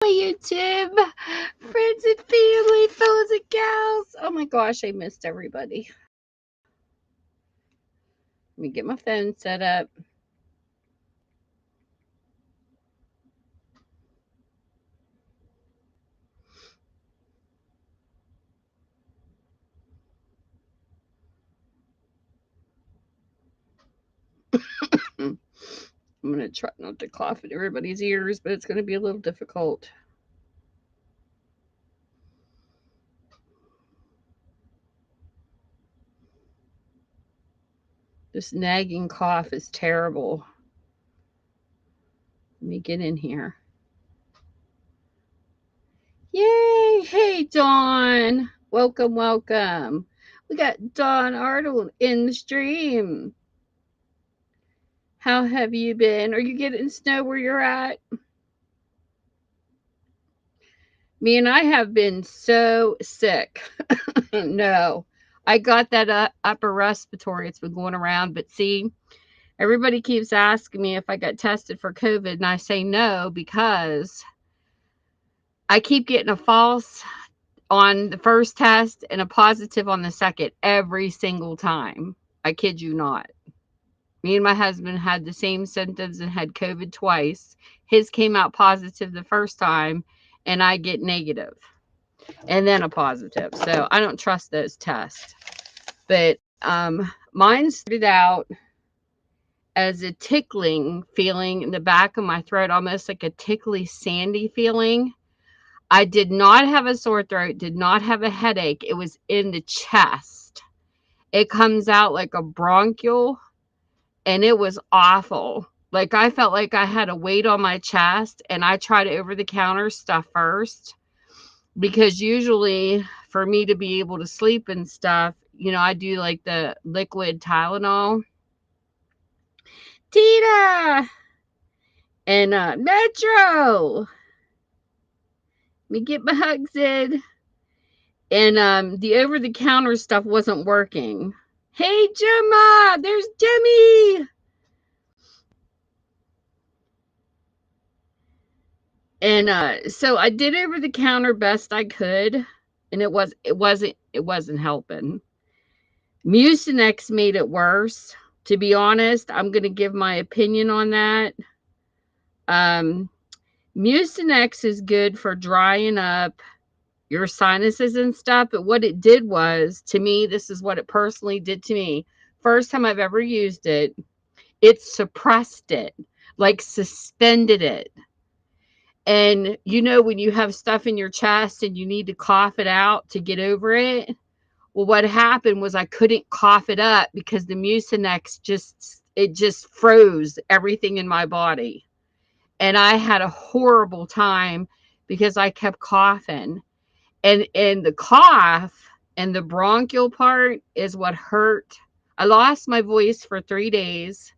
YouTube, friends and family, fellas and gals. Oh my gosh, I missed everybody. Let me get my phone set up. I'm going to try not to cough in everybody's ears, but it's going to be a little difficult. This nagging cough is terrible. Let me get in here. Yay! Hey, Dawn. Welcome, welcome. We got Dawn Arnold in the stream. How have you been? Are you getting snow where you're at? Me and I have been so sick. No, I got that upper respiratory. It's been going around. But see, everybody keeps asking me if I got tested for COVID, and I say no because I keep getting a false on the first test and a positive on the second every single time. I kid you not. Me and my husband had the same symptoms and had COVID twice. His came out positive the first time, and I get negative and then a positive. So I don't trust those tests. But mine started out as a tickling feeling in the back of my throat, almost like a tickly, sandy feeling. I did not have a sore throat, did not have a headache. It was in the chest. It comes out like a bronchial, and it was awful. Like I felt like I had a weight on my chest, and I tried over-the-counter stuff first because usually for me to be able to sleep and stuff, I do like the liquid Tylenol. Tita and Metro. Let me get my hugs in. And the over-the-counter stuff wasn't working. Hey, Gemma! There's Jemmy! And so I did over-the-counter best I could, and it wasn't helping. Mucinex made it worse. To be honest, I'm going to give my opinion on that. Mucinex is good for drying up your sinuses and stuff, but what it did was, to me, this is what it personally did to me. First time I've ever used it, it suppressed it, like suspended it. And when you have stuff in your chest and you need to cough it out to get over it, well, what happened was I couldn't cough it up because the Mucinex just froze everything in my body. And I had a horrible time because I kept coughing. And the cough and the bronchial part is what hurt. I lost my voice for 3 days,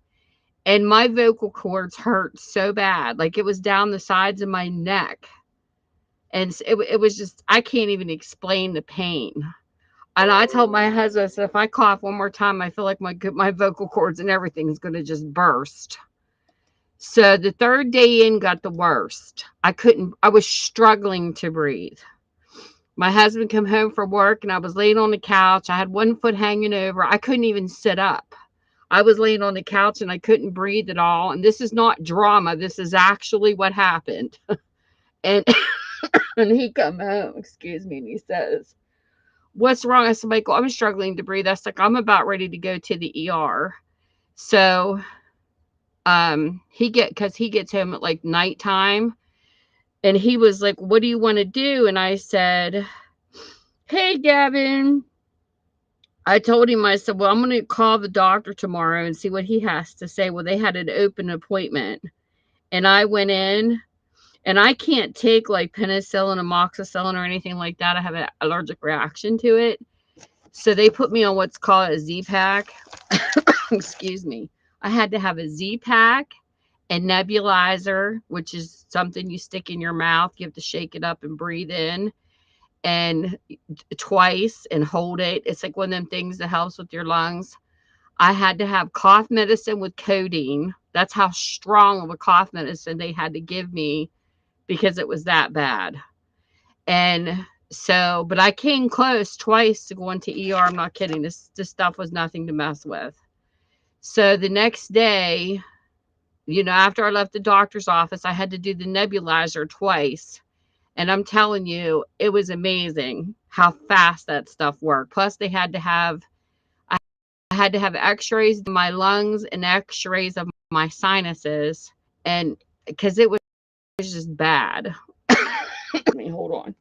and my vocal cords hurt so bad. Like it was down the sides of my neck. And it was just, I can't even explain the pain. And I told my husband, I said, if I cough one more time, I feel like my vocal cords and everything is going to just burst. So the third day in got the worst. I was struggling to breathe. My husband came home from work and I was laying on the couch. I had one foot hanging over. I couldn't even sit up. I was laying on the couch and I couldn't breathe at all. And this is not drama. This is actually what happened. And and he come home, excuse me, and he says, what's wrong? I said, Michael, I'm struggling to breathe. I was like, I'm about ready to go to the ER. So because he gets home at like nighttime, and he was like, what do you want to do? And I said, hey, Gavin. I told him, I said, well, I'm going to call the doctor tomorrow and see what he has to say. Well, they had an open appointment, and I went in, and I can't take like penicillin, amoxicillin, or anything like that. I have an allergic reaction to it. So they put me on what's called a Z-Pack. Excuse me. I had to have a Z-Pack and nebulizer, which is something you stick in your mouth. You have to shake it up and breathe in and twice and hold it. It's like one of them things that helps with your lungs. I had to have cough medicine with codeine. That's how strong of a cough medicine they had to give me because it was that bad. And so, but I came close twice to going to ER. I'm not kidding. This stuff was nothing to mess with. So the next day, after I left the doctor's office, I had to do the nebulizer twice. And I'm telling you, it was amazing how fast that stuff worked. Plus, I had to have x-rays of my lungs and x-rays of my sinuses. And because it was just bad. Let me hold on.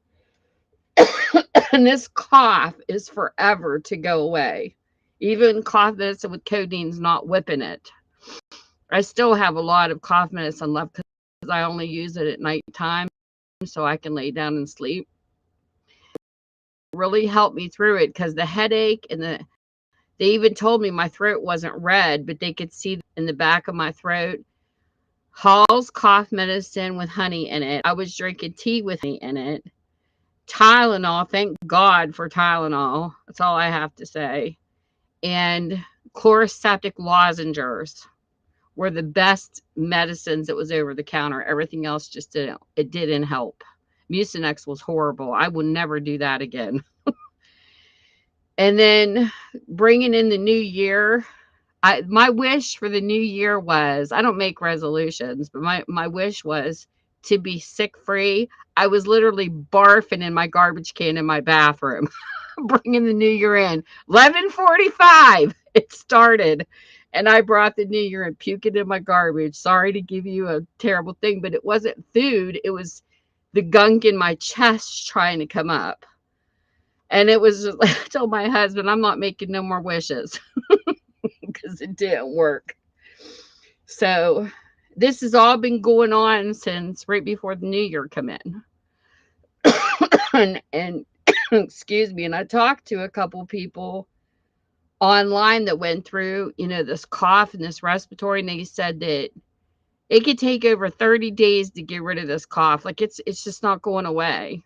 And this cough is forever to go away. Even cough medicine with codeine's not whipping it. I still have a lot of cough medicine left because I only use it at nighttime so I can lay down and sleep. It really helped me through it because the headache and they even told me my throat wasn't red, but they could see in the back of my throat. Hall's cough medicine with honey in it. I was drinking tea with honey in it. Tylenol, thank God for Tylenol. That's all I have to say. And chloroseptic lozenges were the best medicines that was over the counter. Everything else just didn't help. Mucinex was horrible. I will never do that again. And then bringing in the new year, my wish for the new year was, I don't make resolutions, but my wish was to be sick free. I was literally barfing in my garbage can in my bathroom, bringing the new year in. 11:45, it started. And I brought the new year and puking in my garbage. Sorry to give you a terrible thing, but it wasn't food. It was the gunk in my chest trying to come up. And it was just, I told my husband, I'm not making no more wishes because it didn't work. So this has all been going on since right before the new year come in. and excuse me, and I talked to a couple people online that went through, this cough and this respiratory, and they said that it could take over 30 days to get rid of this cough. Like it's just not going away.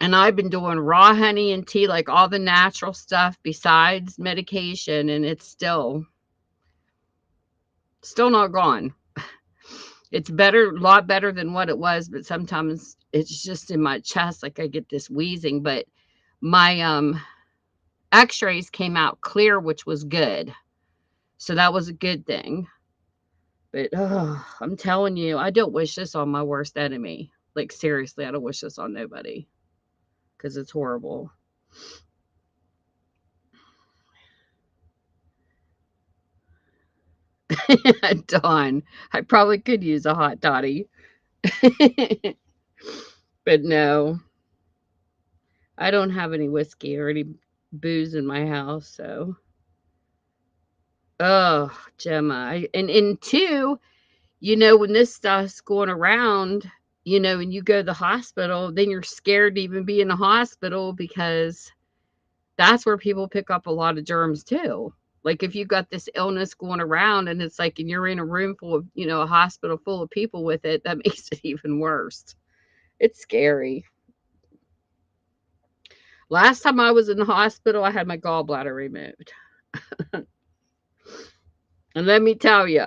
And I've been doing raw honey and tea, like all the natural stuff besides medication, and it's still not gone. It's better, a lot better than what it was, but sometimes it's just in my chest, like I get this wheezing. But my x-rays came out clear, which was good. So that was a good thing. But I'm telling you, I don't wish this on my worst enemy. Like seriously, I don't wish this on nobody because it's horrible. Dawn, I probably could use a hot toddy. But no, I don't have any whiskey or any booze in my house, so. Oh, Gemma. And two, when this stuff's going around, and you go to the hospital, then you're scared to even be in the hospital because that's where people pick up a lot of germs too. Like if you got this illness going around and it's like, and you're in a room full of, a hospital full of people with it, that makes it even worse. It's scary. Last time I was in the hospital, I had my gallbladder removed. And let me tell you,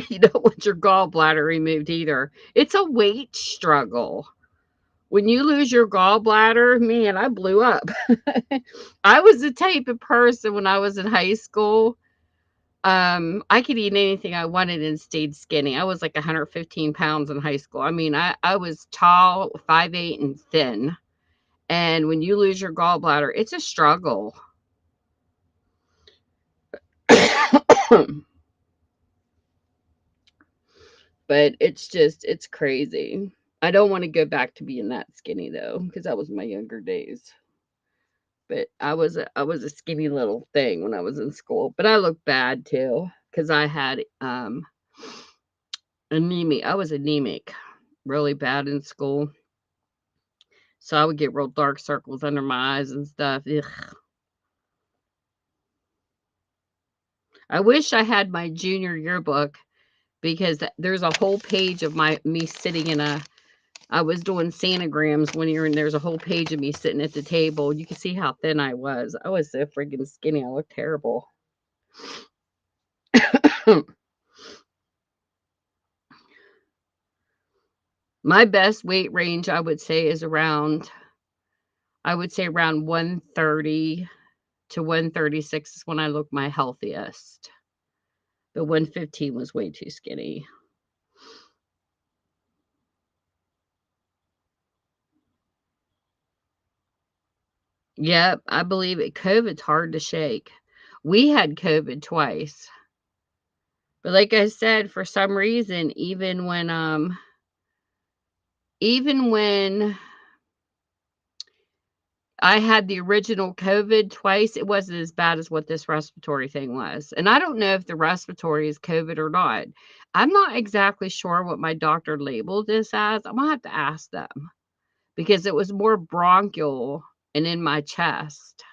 you don't want your gallbladder removed either. It's a weight struggle. When you lose your gallbladder, man, I blew up. I was the type of person when I was in high school, I could eat anything I wanted and stayed skinny. I was like 115 pounds in high school. I mean, I was tall, 5'8", and thin. And when you lose your gallbladder, it's a struggle. But it's crazy. I don't want to go back to being that skinny though, because that was my younger days. But I was a skinny little thing when I was in school. But I looked bad too, because I had anemia. I was anemic, really bad in school. So I would get real dark circles under my eyes and stuff. Ugh. I wish I had my junior yearbook because there's a whole page of me sitting I was doing Santagrams one year, and there's a whole page of me sitting at the table. You can see how thin I was. I was so freaking skinny. I looked terrible. My best weight range, I would say, is around 130 to 136 is when I look my healthiest. But 115 was way too skinny. Yep, I believe it. COVID's hard to shake. We had COVID twice. But like I said, for some reason, even when I had the original COVID twice, it wasn't as bad as what this respiratory thing was. And I don't know if the respiratory is COVID or not. I'm not exactly sure what my doctor labeled this as. I'm gonna have to ask them because it was more bronchial and in my chest.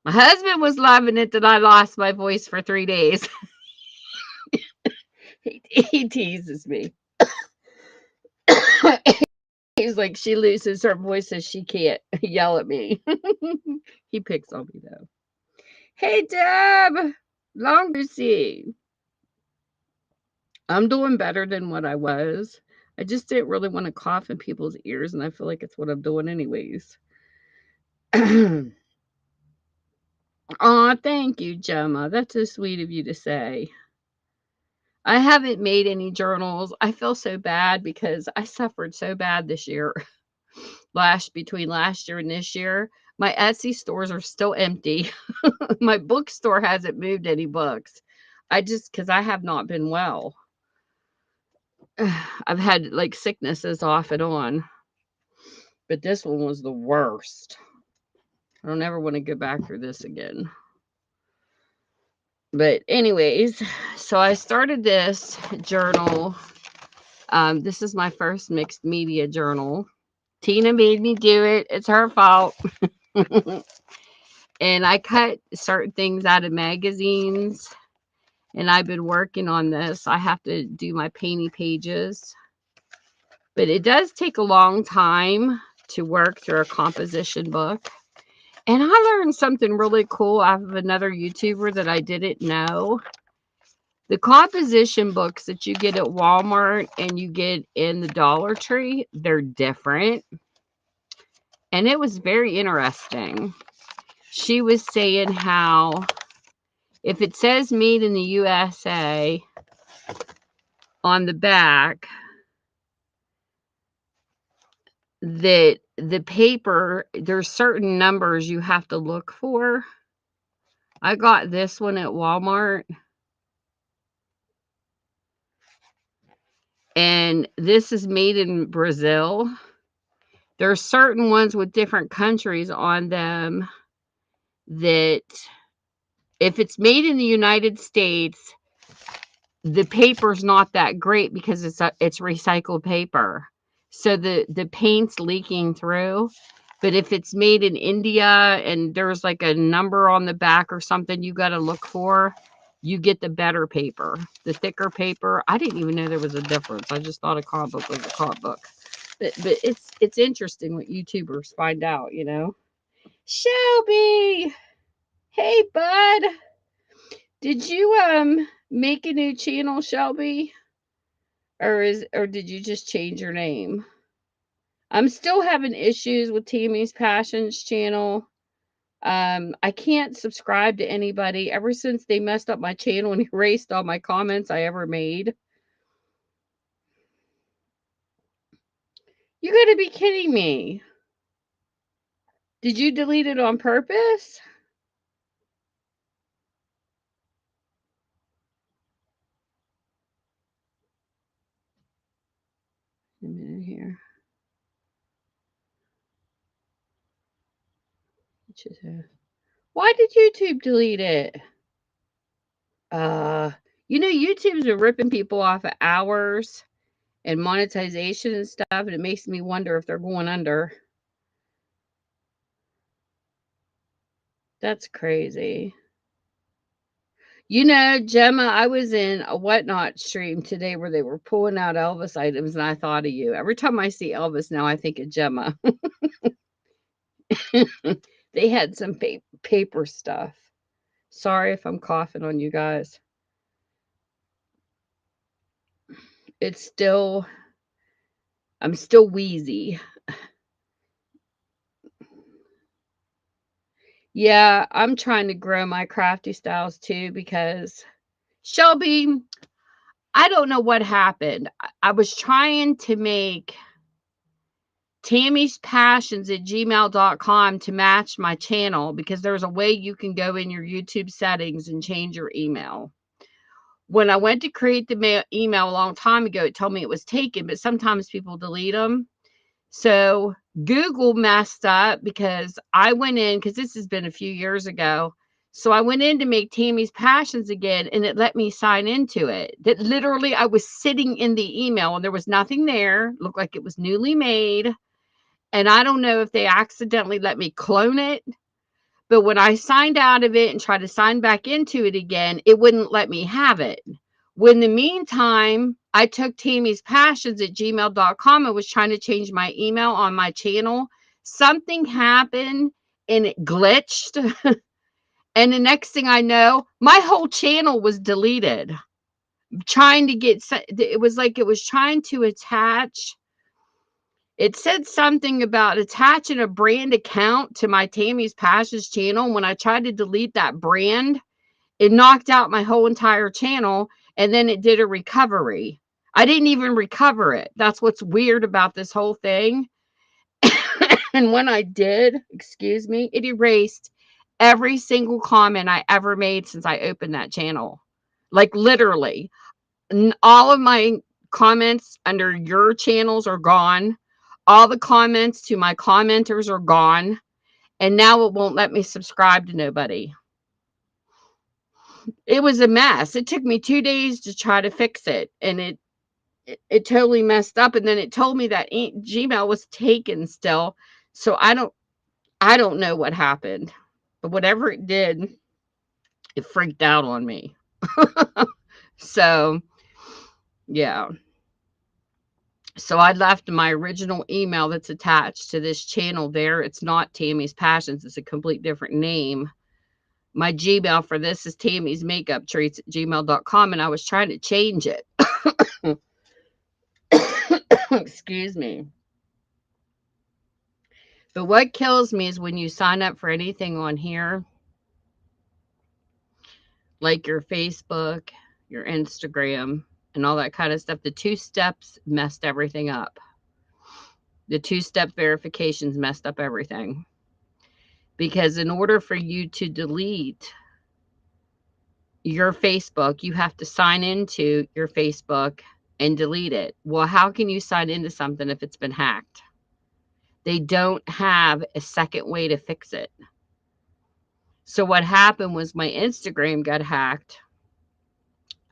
My husband was loving it that I lost my voice for 3 days. He teases me. He's like, she loses her voice so she can't yell at me. He picks on me though. Hey Deb, long to see. I'm doing better than what I was. I just didn't really want to cough in people's ears, and I feel like it's what I'm doing anyways. Aw, thank you, Gemma. That's so sweet of you to say. I haven't made any journals. I feel so bad because I suffered so bad this year. Between last year and this year, my Etsy stores are still empty. My bookstore hasn't moved any books. Because I have not been well. I've had like sicknesses off and on, but this one was the worst. I don't ever want to go back through this again. But anyways, so I started this journal. This is my first mixed media journal. Tina made me do it. It's her fault. And I cut certain things out of magazines. And I've been working on this. I have to do my painting pages. But it does take a long time to work through a composition book. And I learned something really cool off of another YouTuber that I didn't know. The composition books that you get at Walmart and you get in the Dollar Tree, they're different. And it was very interesting. She was saying how if it says made in the USA on the back, that the paper, there's certain numbers you have to look for. I got this one at Walmart. And this is made in Brazil. There are certain ones with different countries on them that if it's made in the United States, the paper's not that great because it's recycled paper. So the paint's leaking through. But if it's made in India and there's like a number on the back or something you got to look for, you get the better paper, the thicker paper. I didn't even know there was a difference. I just thought a comic book was a comic book. But it's interesting what YouTubers find out, you know. Shelby, hey bud, did you make a new channel, Shelby, or did you just change your name? I'm still having issues with Tammy's Passions channel. I can't subscribe to anybody ever since they messed up my channel and erased all my comments I ever made. You gotta be kidding me. Did you delete it on purpose? A minute here. Why did YouTube delete it? Uh, YouTube's been ripping people off of hours and monetization and stuff, and it makes me wonder if they're going under. That's crazy. Gemma, I was in a Whatnot stream today where they were pulling out Elvis items, and I thought of you. Every time I see Elvis now, I think of Gemma. They had some paper stuff. Sorry if I'm coughing on you guys. It's still I'm still wheezy. Yeah, I'm trying to grow my crafty styles too because Shelby, I don't know what happened. I was trying to make Tammy's Passions at gmail.com to match my channel because there's a way you can go in your YouTube settings and change your email. When I went to create the email a long time ago, it told me it was taken, but sometimes people delete them. So Google messed up because I went in, because this has been a few years ago. So I went in to make Tammy's Passions again, and it let me sign into it. That literally, I was sitting in the email and there was nothing there. Looked like it was newly made. And I don't know if they accidentally let me clone it, but when I signed out of it and tried to sign back into it again, it wouldn't let me have it. When in the meantime, I took Tammy's Passions at gmail.com and was trying to change my email on my channel. Something happened and it glitched. And the next thing I know, my whole channel was deleted. Trying to get, it was like it was trying to attach. It said something about attaching a brand account to my Tammy's Passions channel. When I tried to delete that brand, it knocked out my whole entire channel, and then it did a recovery. I didn't even recover it. That's what's weird about this whole thing. And when I did, excuse me, it erased every single comment I ever made since I opened that channel. Like literally, all of my comments under your channels are gone. All the comments to my commenters are gone. And now it won't let me subscribe to nobody. It was a mess. It took me 2 days to try to fix it, and it totally messed up. And then it told me that Gmail was taken still. So I don't know what happened, but whatever it did, it freaked out on me. So yeah. So I left my original email that's attached to this channel there. It's not Tammy's Passions. It's a complete different name. My Gmail for this is Tammy's Makeup Treats at gmail.com, and I was trying to change it. Excuse me. But what kills me is when you sign up for anything on here, like your Facebook, your Instagram, and all that kind of stuff, the 2 steps messed everything up. The 2-step verifications messed up everything. Because in order for you to delete your Facebook, you have to sign into your Facebook and delete it. Well, how can you sign into something if it's been hacked? They don't have a second way to fix it. So what happened was my Instagram got hacked.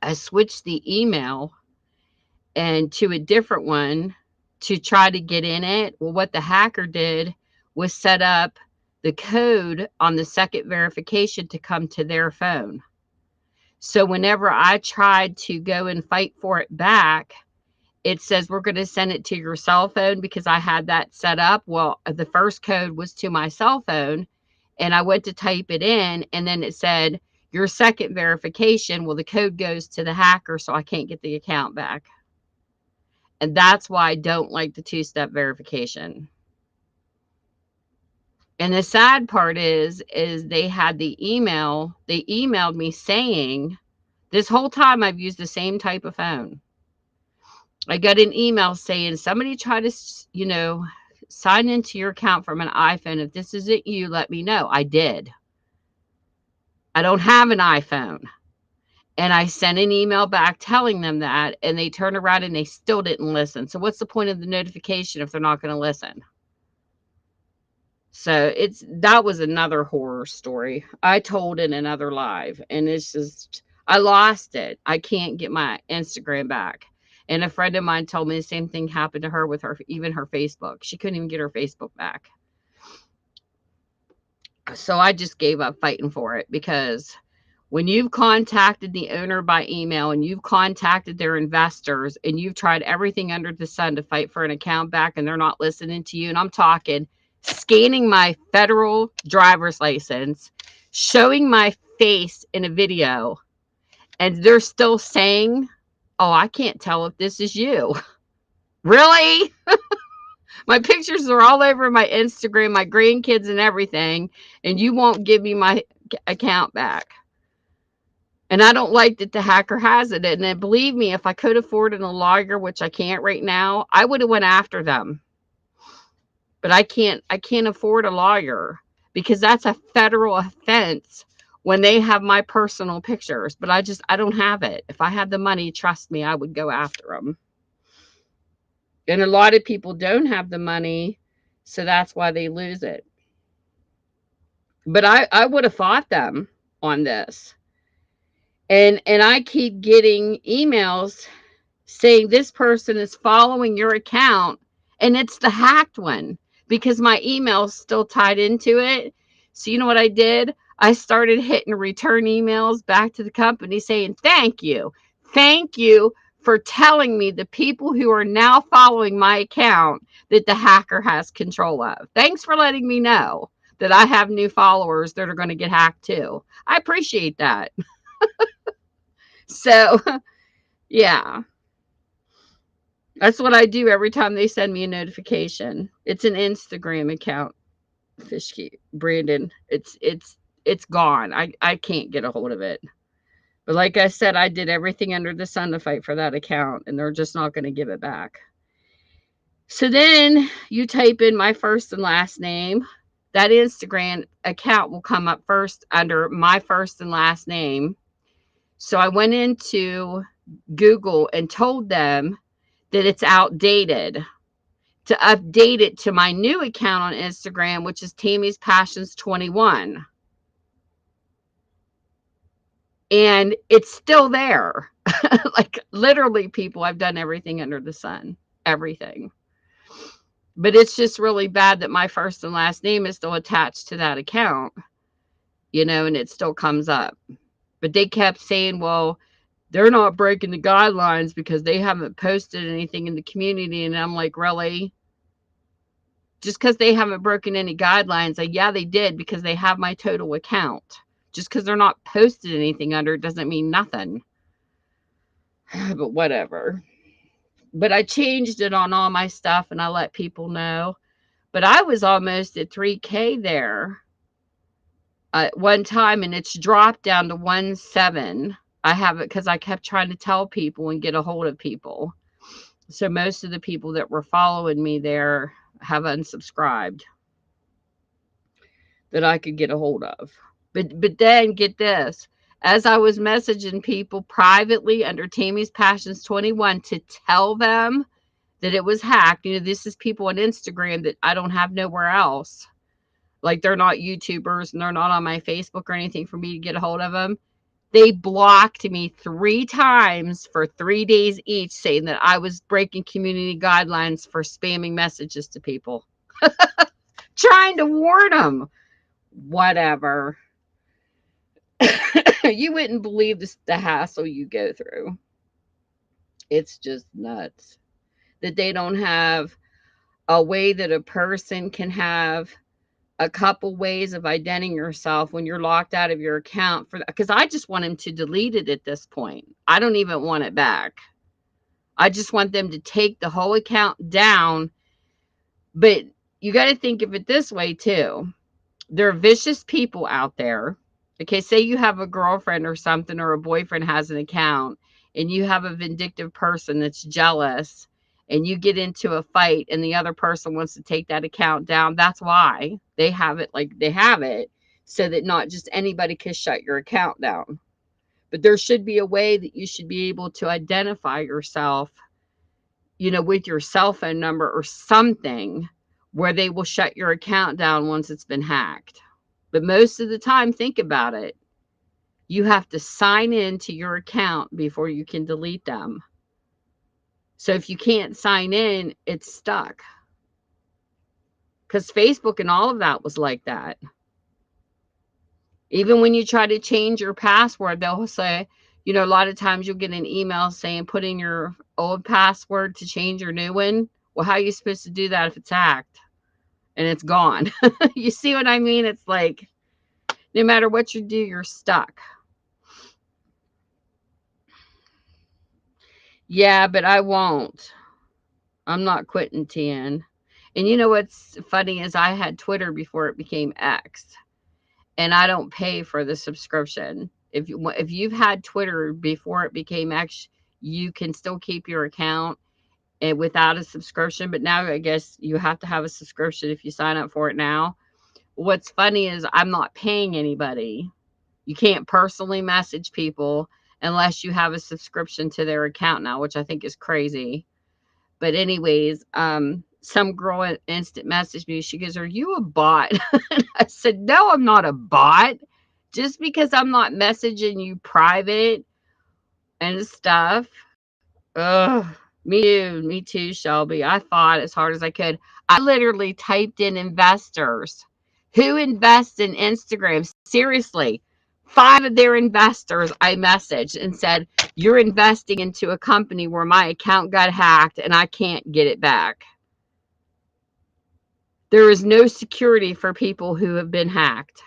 I switched the email and to a different one to try to get in it. Well, what the hacker did was set up the code on the second verification to come to their phone. So whenever I tried to go and fight for it back, it says we're going to send it to your cell phone because I had that set up. Well, the first code was to my cell phone, and I went to type it in, and then it said your second verification. Well, the code goes to the hacker, so I can't get the account back. And that's why I don't like the 2-step verification. And the sad part is they had the email. They emailed me saying, this whole time I've used the same type of phone. I got an email saying somebody tried to, sign into your account from an iPhone. If this isn't you, let me know. I did. I don't have an iPhone. And I sent an email back telling them that, and they turned around and they still didn't listen. So what's the point of the notification if they're not going to listen? So that was another horror story I told in another live, and it's just, I lost it. I can't get my Instagram back. And a friend of mine told me the same thing happened to her with even her Facebook. She couldn't even get her Facebook back. So I just gave up fighting for it, because when you've contacted the owner by email and you've contacted their investors and you've tried everything under the sun to fight for an account back and they're not listening to you, and I'm talking scanning my federal driver's license, showing my face in a video, and they're still saying, oh, I can't tell if this is you. Really? My pictures are all over my Instagram, my grandkids and everything, and you won't give me my account back. And I don't like that the hacker has it. And then believe me, if I could afford a lawyer, which I can't right now, I would have went after them. But I can't afford a lawyer because that's a federal offense when they have my personal pictures. But I don't have it. If I had the money, trust me, I would go after them. And a lot of people don't have the money, so that's why they lose it. But I would have fought them on this. And I keep getting emails saying this person is following your account, and it's the hacked one because my email's still tied into it. So you know what I did? I started hitting return emails back to the company saying, thank you. Thank you for telling me the people who are now following my account that the hacker has control of. Thanks for letting me know that I have new followers that are going to get hacked too. I appreciate that. So, yeah. That's what I do every time they send me a notification. It's an Instagram account, Fishkeep Brandon. It's gone. I can't get a hold of it. But like I said, I did everything under the sun to fight for that account, and they're just not going to give it back. So then you type in my first and last name. That Instagram account will come up first under my first and last name. So I went into Google and told them that it's outdated, to update it to my new account on Instagram, which is Tammy's Passions 21. And it's still there. Like literally, people, I've done everything under the sun, everything. But it's just really bad that my first and last name is still attached to that account, and it still comes up. But they kept saying, well, they're not breaking the guidelines because they haven't posted anything in the community. And I'm like, really? Just because they haven't broken any guidelines, yeah, they did because they have my total account. Just because they're not posted anything under it doesn't mean nothing. But whatever. But I changed it on all my stuff and I let people know. But I was almost at 3K there at one time, and it's dropped down to 1.7. I have it because I kept trying to tell people and get a hold of people. So most of the people that were following me there have unsubscribed that I could get a hold of. But then get this. As I was messaging people privately under Tammy's Passions 21 to tell them that it was hacked, this is people on Instagram that I don't have nowhere else. Like they're not YouTubers and they're not on my Facebook or anything for me to get a hold of them. They blocked me 3 times for 3 days each, saying that I was breaking community guidelines for spamming messages to people. Trying to warn them. Whatever. You wouldn't believe the hassle you go through. It's just nuts that they don't have a way that a person can have a couple ways of identifying yourself when you're locked out of your account, because I just want them to delete it at this point. I don't even want it back. I just want them to take the whole account down. But you got to think of it this way too. There are vicious people out there. Okay, say you have a girlfriend or something, or a boyfriend has an account, and you have a vindictive person that's jealous, and you get into a fight, and the other person wants to take that account down. That's why they have it like they have it, so that not just anybody can shut your account down. But there should be a way that you should be able to identify yourself, with your cell phone number or something, where they will shut your account down once it's been hacked. But most of the time, think about it. You have to sign in to your account before you can delete them. So if you can't sign in, it's stuck. Because Facebook and all of that was like that. Even when you try to change your password, they'll say, a lot of times you'll get an email saying put in your old password to change your new one. Well, how are you supposed to do that if it's hacked and it's gone? You see what I mean? It's like, no matter what you do, you're stuck. Yeah, but I won't. I'm not quitting TN. And you know what's funny is I had Twitter before it became X, and I don't pay for the subscription. If you've had Twitter before it became X, you can still keep your account and without a subscription. But now I guess you have to have a subscription if you sign up for it now. What's funny is I'm not paying anybody. You can't personally message people unless you have a subscription to their account now, which I think is crazy. But anyways, some girl instant messaged me. She goes, "Are you a bot?" And I said, "No, I'm not a bot. Just because I'm not messaging you private and stuff." Ugh. Me too, Shelby. I fought as hard as I could. I literally typed in investors. Who invests in Instagram? Seriously. 5 of their investors I messaged and said, "You're investing into a company where my account got hacked and I can't get it back." There is no security for people who have been hacked.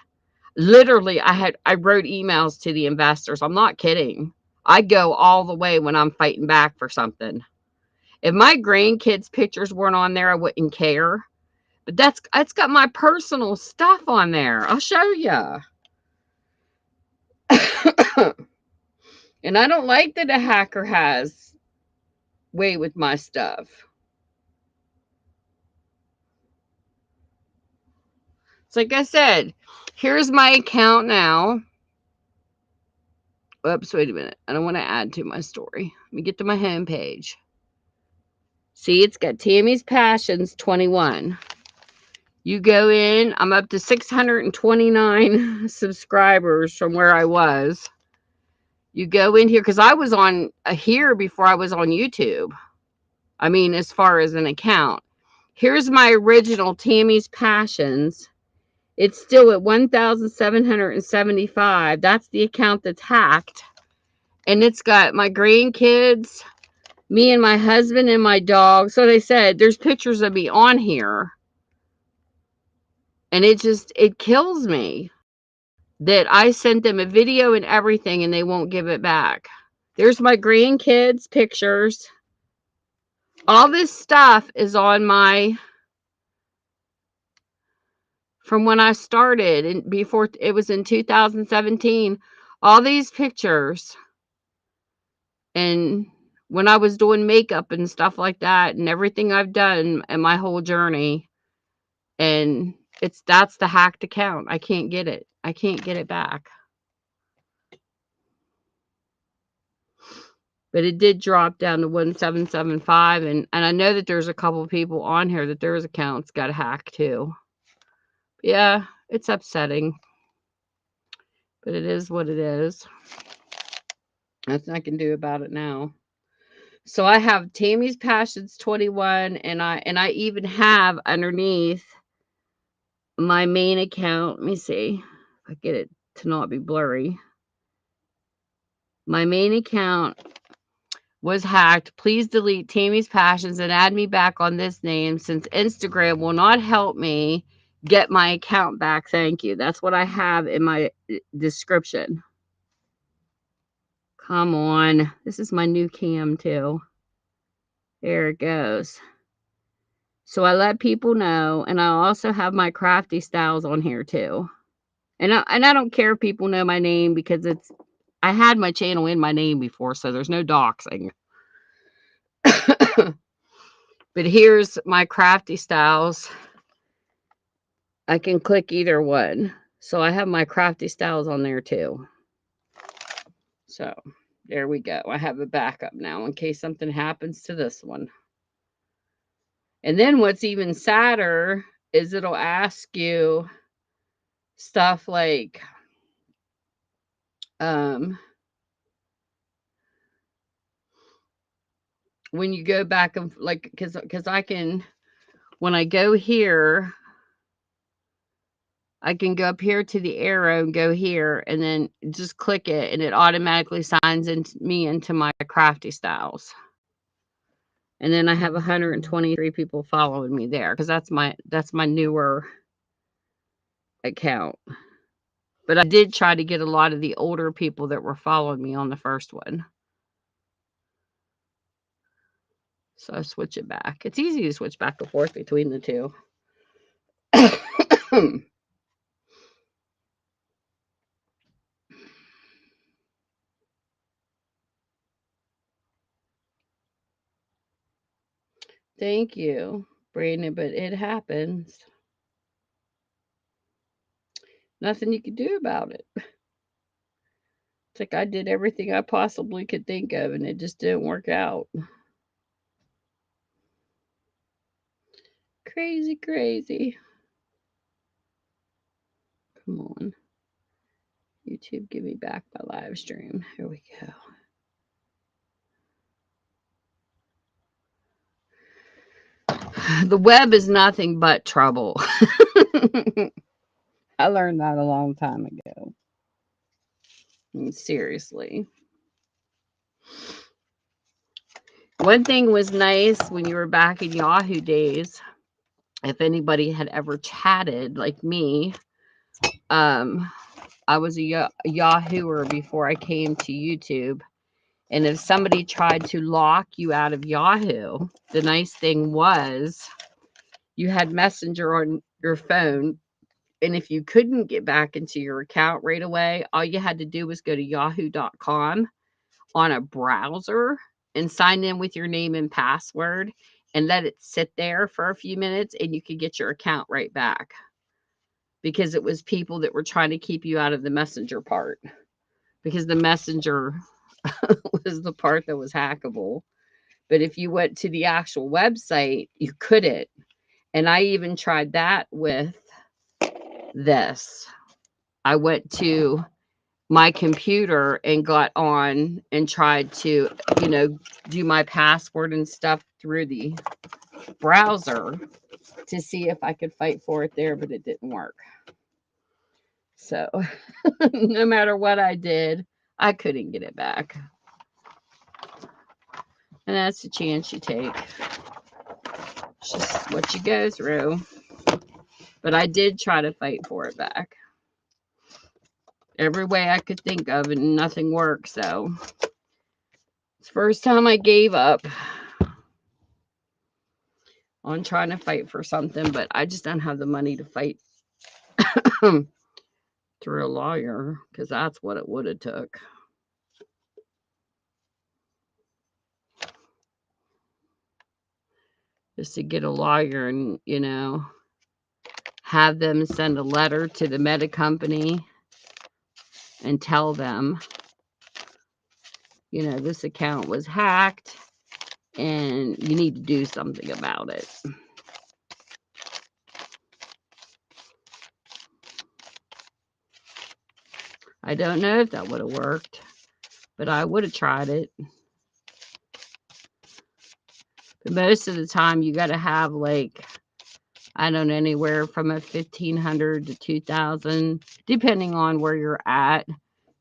Literally, I wrote emails to the investors. I'm not kidding. I go all the way when I'm fighting back for something. If my grandkids' pictures weren't on there, I wouldn't care. But it's got my personal stuff on there. I'll show you. And I don't like that a hacker has way with my stuff. It's like I said, here's my account now. Oops, wait a minute. I don't want to add to my story. Let me get to my home page. See, it's got Tammy's Passions 21. You go in, I'm up to 629 subscribers from where I was. You go in here, because I was on here before I was on YouTube. I mean, as far as an account. Here's my original Tammy's Passions. It's still at 1,775. That's the account that's hacked. And it's got my grandkids, me and my husband and my dog. So they said there's pictures of me on here. And it kills me that I sent them a video and everything and they won't give it back. There's my grandkids' pictures. All this stuff is on my, from when I started and before it was in 2017, all these pictures. And when I was doing makeup and stuff like that and everything I've done and my whole journey, and that's the hacked account. I can't get it. I can't get it back. But it did drop down to 1,775, and I know that there's a couple of people on here that their accounts got hacked too. Yeah, it's upsetting. But it is what it is. Nothing I can do about it now. So I have Tammy's Passions 21, and I even have underneath my main account. Let me see if I get it to not be blurry. My main account was hacked. Please delete Tammy's Passions and add me back on this name since Instagram will not help me get my account back. Thank you. That's what I have in my description. Come on. This is my new cam too. There it goes. So I let people know, and I also have my crafty styles on here too. And I don't care if people know my name because I had my channel in my name before, so there's no doxing. But here's my crafty styles. I can click either one. So I have my crafty styles on there too. So there we go. I have a backup now in case something happens to this one. And then what's even sadder is it'll ask you stuff like, when you go back and like, because I can, when I go here, I can go up here to the arrow and go here and then just click it and it automatically signs me into my crafty styles. And then I have 123 people following me there because that's my newer account. But I did try to get a lot of the older people that were following me on the first one. So I switch it back. It's easy to switch back and forth between the two. Thank you, Brandon, but it happens. Nothing you can do about it. It's like I did everything I possibly could think of and it just didn't work out. Crazy, crazy. Come on. YouTube, give me back my live stream. Here we go. The web is nothing but trouble. I learned that a long time ago. Seriously. One thing was nice when you were back in Yahoo days, if anybody had ever chatted like me, I was a Yahooer before I came to YouTube. And if somebody tried to lock you out of Yahoo, the nice thing was you had Messenger on your phone. And if you couldn't get back into your account right away, all you had to do was go to yahoo.com on a browser and sign in with your name and password and let it sit there for a few minutes and you could get your account right back. Because it was people that were trying to keep you out of the Messenger part. Because the Messenger was the part that was hackable. But if you went to the actual website, you couldn't. And I even tried that with this. I went to my computer and got on and tried to, do my password and stuff through the browser to see if I could fight for it there, but it didn't work. So no matter what I did, I couldn't get it back. And that's the chance you take. It's just what you go through. But I did try to fight for it back. Every way I could think of, and nothing worked. So it's the first time I gave up on trying to fight for something, but I just don't have the money to fight through a lawyer, because that's what it would have took. Just to get a lawyer and, have them send a letter to the meta company and tell them, this account was hacked and you need to do something about it. I don't know if that would have worked, but I would have tried it. But most of the time, you got to have I don't know, anywhere from a 1,500 to 2,000, depending on where you're at.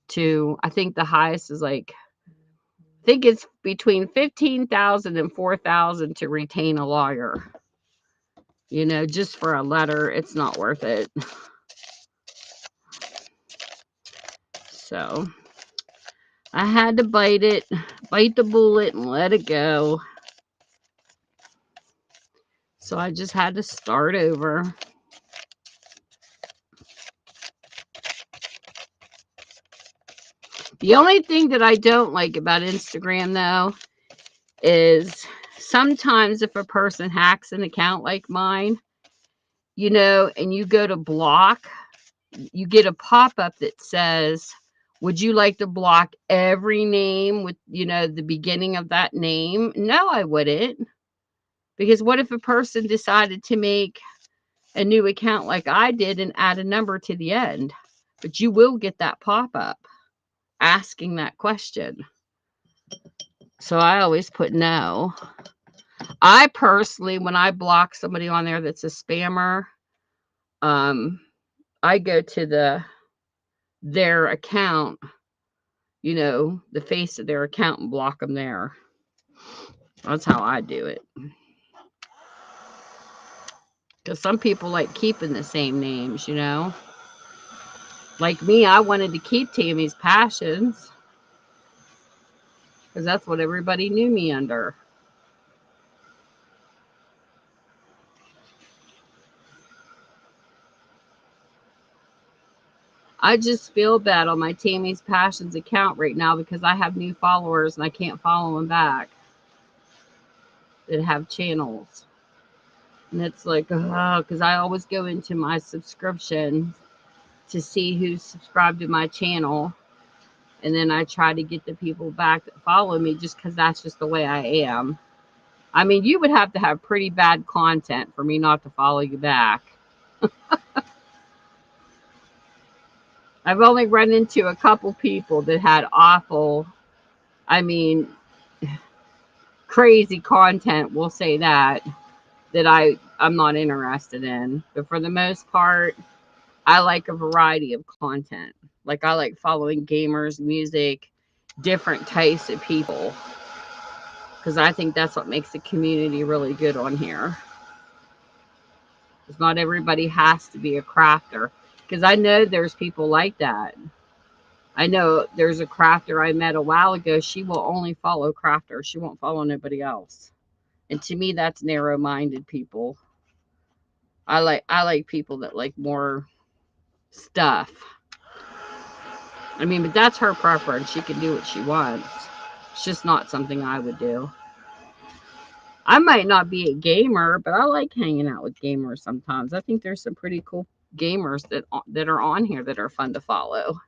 To I think the highest is I think it's between 15,000 and 4,000 to retain a lawyer. Just for a letter, it's not worth it. So I had to bite the bullet and let it go. So I just had to start over. The only thing that I don't like about Instagram, though, is sometimes if a person hacks an account like mine, and you go to block, you get a pop-up that says, would you like to block every name with, the beginning of that name? No, I wouldn't. Because what if a person decided to make a new account like I did and add a number to the end? But you will get that pop-up asking that question. So I always put no. I personally, when I block somebody on there that's a spammer, I go to their account, the face of their account and block them there. That's how I do it. Because some people like keeping the same names, Like me, I wanted to keep Tammy's Passions. Because that's what everybody knew me under. I just feel bad on my Tammy's Passions account right now because I have new followers and I can't follow them back that have channels. And it's like, because I always go into my subscription to see who's subscribed to my channel. And then I try to get the people back that follow me just because that's just the way I am. I mean, you would have to have pretty bad content for me not to follow you back. I've only run into a couple people that had awful, I mean, crazy content, we'll say that I'm not interested in. But for the most part, I like a variety of content. Like I like following gamers, music, different types of people. Because I think that's what makes the community really good on here. Because not everybody has to be a crafter. Because I know there's people like that. I know there's a crafter I met a while ago. She will only follow crafters. She won't follow nobody else. And to me, that's narrow-minded people. I like people that like more stuff. I mean, but that's her preference. She can do what she wants. It's just not something I would do. I might not be a gamer, but I like hanging out with gamers sometimes. I think there's some pretty cool gamers that are on here that are fun to follow.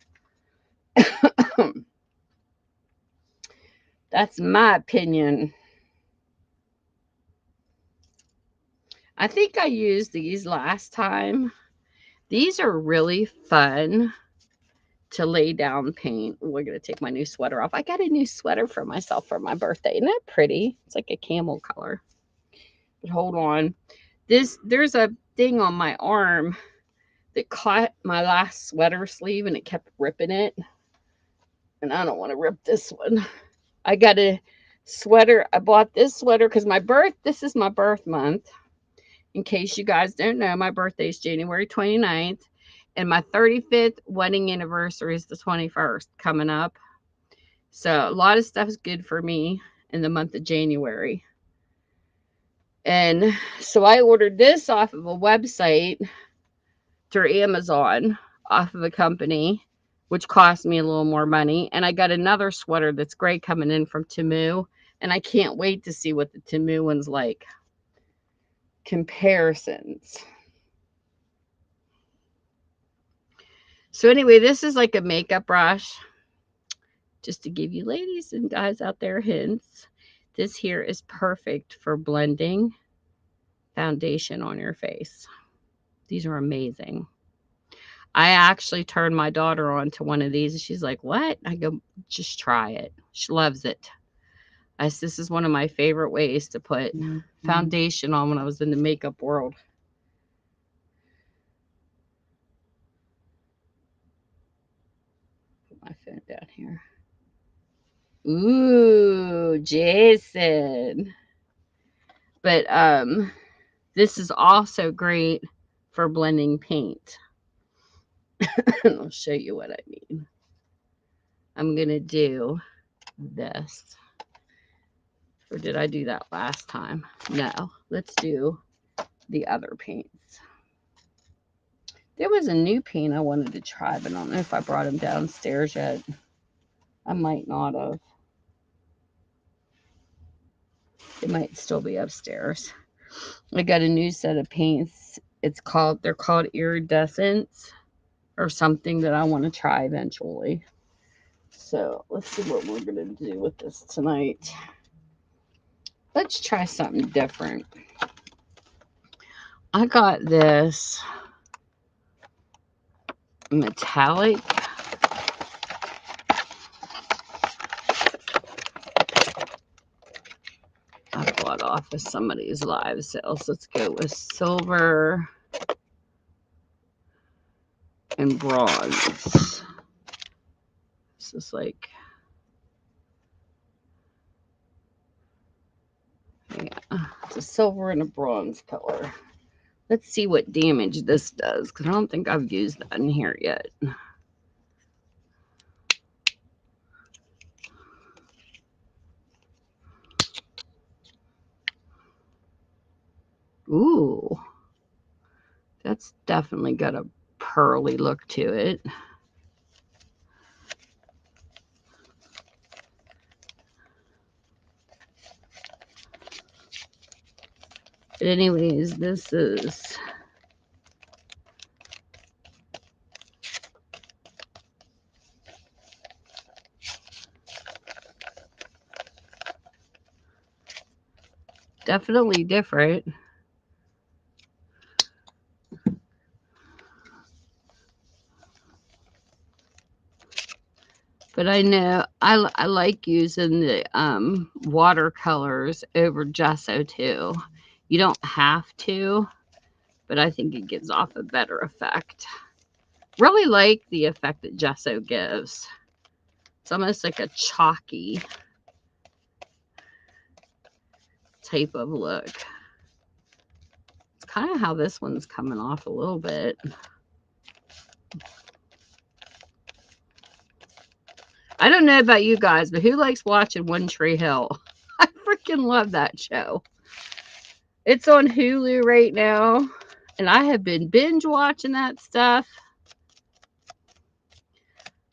That's my opinion. I think I used these last time. These are really fun to lay down paint. We're going to take my new sweater off. I got a new sweater for myself for my birthday. Isn't that pretty? It's like a camel color. But hold on. There's a thing on my arm that caught my last sweater sleeve and it kept ripping it. And I don't want to rip this one. I got a sweater. I bought this sweater because this is my birth month. In case you guys don't know, my birthday is January 29th. And my 35th wedding anniversary is the 21st coming up. So a lot of stuff is good for me in the month of January. And so I ordered this off of a website through Amazon, off of a company, which cost me a little more money. And I got another sweater that's great coming in from Temu. And I can't wait to see what the Temu one's like. Comparisons. So anyway, this is like a makeup brush. Just to give you ladies and guys out there hints. This here is perfect for blending foundation on your face. These are amazing. I actually turned my daughter on to one of these and she's like, what? I go, just try it. She loves it. This is one of my favorite ways to put foundation on when I was in the makeup world. Put my phone down here. Ooh, Jason. But this is also great for blending paint. I'll show you what I mean. I'm going to do this. Or did I do that last time? No. Let's do the other paints. There was a new paint I wanted to try, but I don't know if I brought them downstairs yet. I might not have. It might still be upstairs. I got a new set of paints. They're called Iridescence or something that I want to try eventually. So let's see what we're going to do with this tonight. Let's try something different. I got this metallic I bought off of somebody's live sales. Let's go with silver and bronze. This is like, yeah, it's a silver and a bronze color. Let's see what damage this does, because I don't think I've used that in here yet. Ooh, that's definitely got a pearly look to it. But anyways, this is definitely different. But I know I like using the watercolors over gesso too. You don't have to, but I think it gives off a better effect. Really like the effect that gesso gives. It's almost like a chalky type of look. It's kind of how this one's coming off a little bit. I don't know about you guys, but who likes watching One Tree Hill? I freaking love that show. It's on Hulu right now, and I have been binge watching that stuff.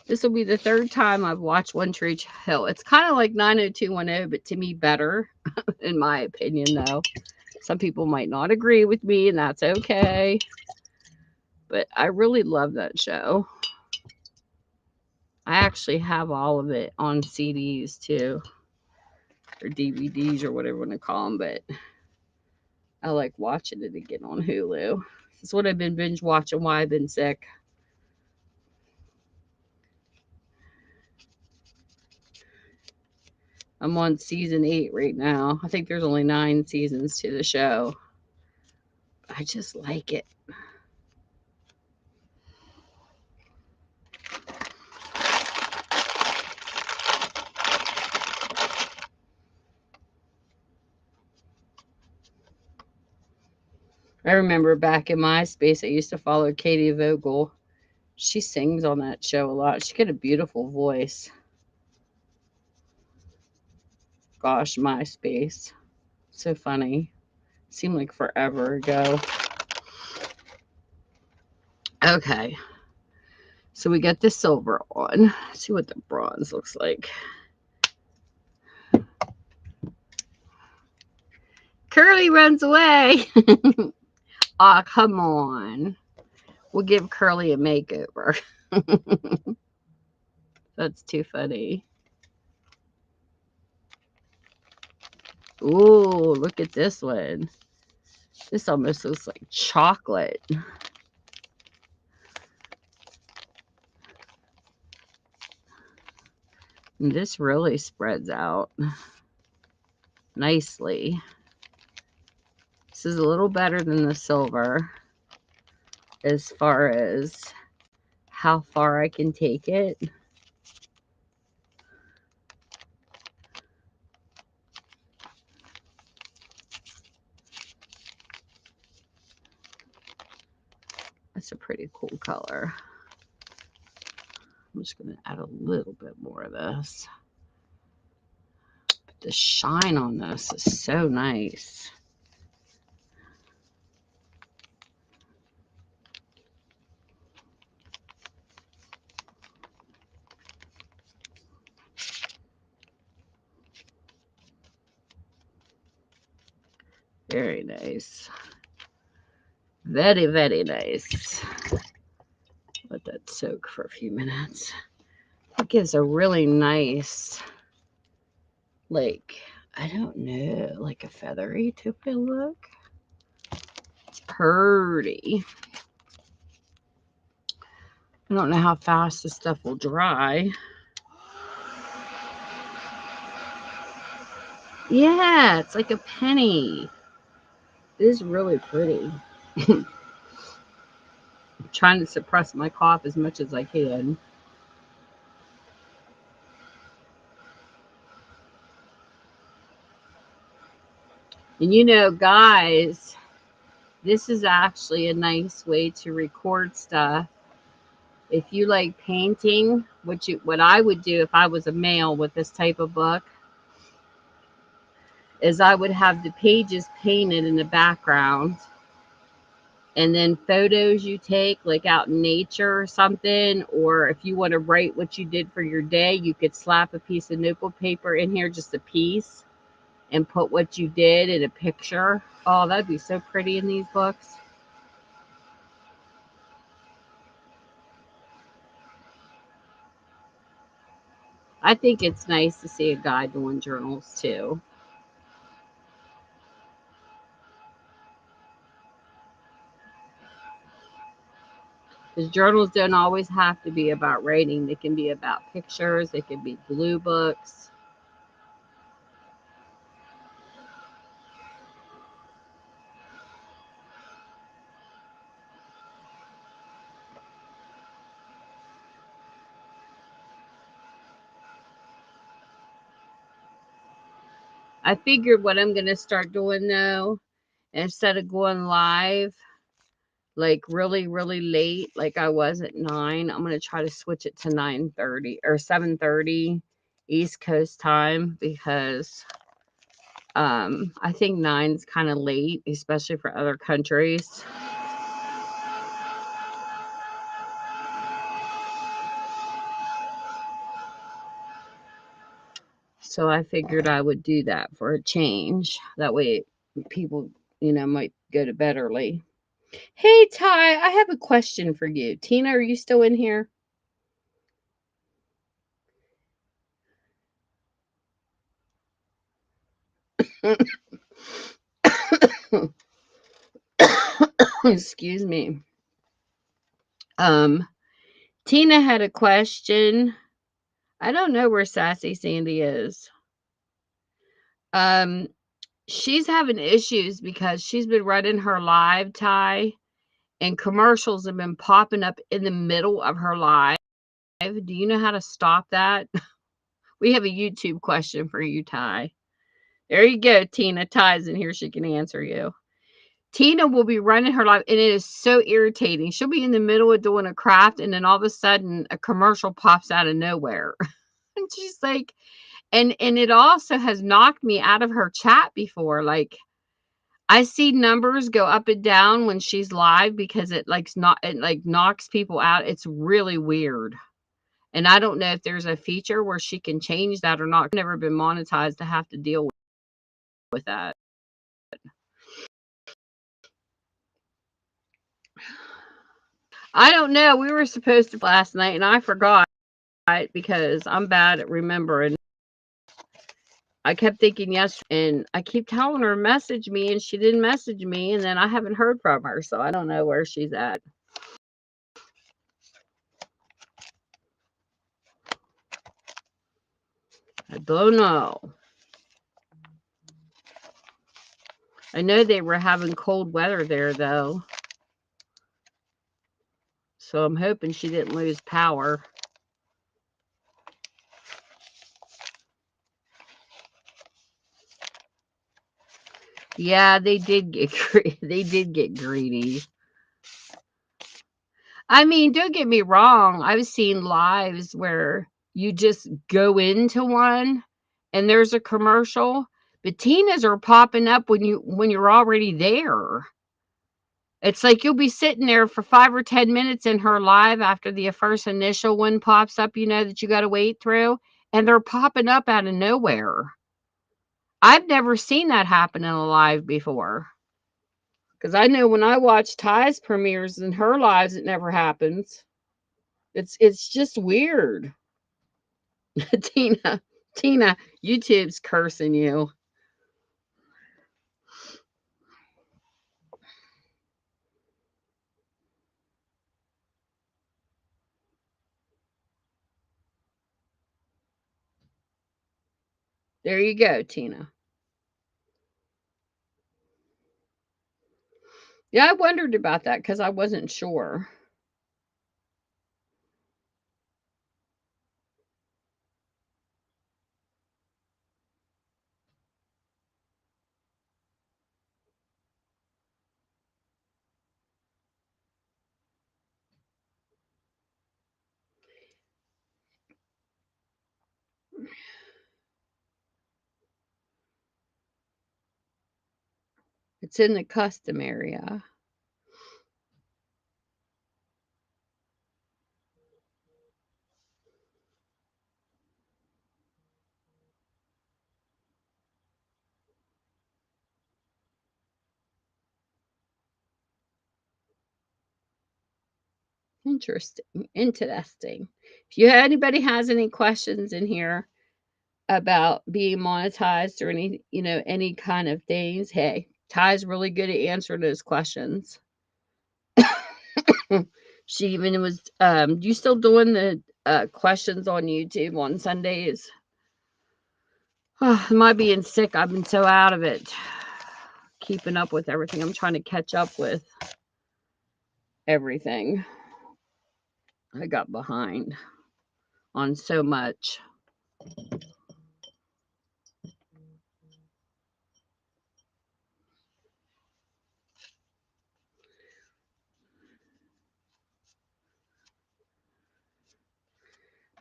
This will be the third time I've watched One Tree Hill. It's kind of like 90210, but to me better, in my opinion, though. Some people might not agree with me, and that's okay. But I really love that show. I actually have all of it on CDs, too. Or DVDs, or whatever you want to call them. But I like watching it again on Hulu. That's what I've been binge watching while I've been sick. I'm on season 8 right now. I think there's only 9 seasons to the show. I just like it. I remember back in MySpace, I used to follow Katie Vogel. She sings on that show a lot. She got a beautiful voice. Gosh, MySpace. So funny. Seemed like forever ago. Okay. So we got the silver on. Let's see what the bronze looks like. Curly runs away. Aw, come on. We'll give Curly a makeover. That's too funny. Ooh, look at this one. This almost looks like chocolate. And this really spreads out nicely. This is a little better than the silver as far as how far I can take it. That's a pretty cool color. I'm just going to add a little bit more of this. But the shine on this is so nice. Very nice. Very, very nice. Let that soak for a few minutes. It gives a really nice, like, I don't know, like a feathery type of look. It's pretty. I don't know how fast this stuff will dry. Yeah, it's like a penny. It is really pretty. I'm trying to suppress my cough as much as I can. And you know, guys, this is actually a nice way to record stuff. If you like painting, what I would do if I was a male with this type of book is I would have the pages painted in the background, and then photos you take like out in nature or something, or if you want to write what you did for your day, you could slap a piece of notebook paper in here, just a piece, and put what you did in a picture. Oh, that'd be so pretty in these books. I think it's nice to see a guide doing journals too. Because journals don't always have to be about writing, they can be about pictures, they can be blue books. I figured what I'm going to start doing though, instead of going live like really, really late, like I was at 9, I'm going to try to switch it to 9:30 or 7:30 East Coast time because I think 9's kind of late, especially for other countries. So I figured I would do that for a change. That way people, might go to bed early. Hey, Ty, I have a question for you. Tina, are you still in here? Excuse me. Um, Tina had a question. I don't know where Sassy Sandy is. Um, she's having issues because she's been running her live, Ty, and commercials have been popping up in the middle of her live. Do you know how to stop that? We have a YouTube question for you, Ty. There you go, Tina. Ty's in here. She can answer you. Tina will be running her live, and it is so irritating. She'll be in the middle of doing a craft, and then all of a sudden, a commercial pops out of nowhere. And she's like, and it also has knocked me out of her chat before. Like, I see numbers go up and down when she's live because it like knocks people out. It's really weird. And I don't know if there's a feature where she can change that or not. I've never been monetized to have to deal with that. I don't know. We were supposed to last night and I forgot because I'm bad at remembering. I kept thinking yes, and I keep telling her message me, and she didn't message me, and then I haven't heard from her, so I don't know where she's at. I don't know. I know they were having cold weather there though, so I'm hoping she didn't lose power. Yeah, they did get they did get greedy. I mean, don't get me wrong. I've seen lives where you just go into one and there's a commercial, but Tina's are popping up when you're already there. It's like you'll be sitting there for 5 or 10 minutes in her live after the first initial one pops up, that you got to wait through, and they're popping up out of nowhere. I've never seen that happen in a live before. Because I know when I watch Ty's premieres and her lives, it never happens. It's just weird. Tina, Tina, YouTube's cursing you. There you go, Tina. Yeah, I wondered about that because I wasn't sure. It's in the custom area. Interesting. If anybody has any questions in here about being monetized or any kind of things, hey, Ty's really good at answering those questions. She even was you still doing the questions on YouTube on Sundays? My being sick, I've been so out of it, keeping up with everything. I'm trying to catch up with everything. I got behind on so much.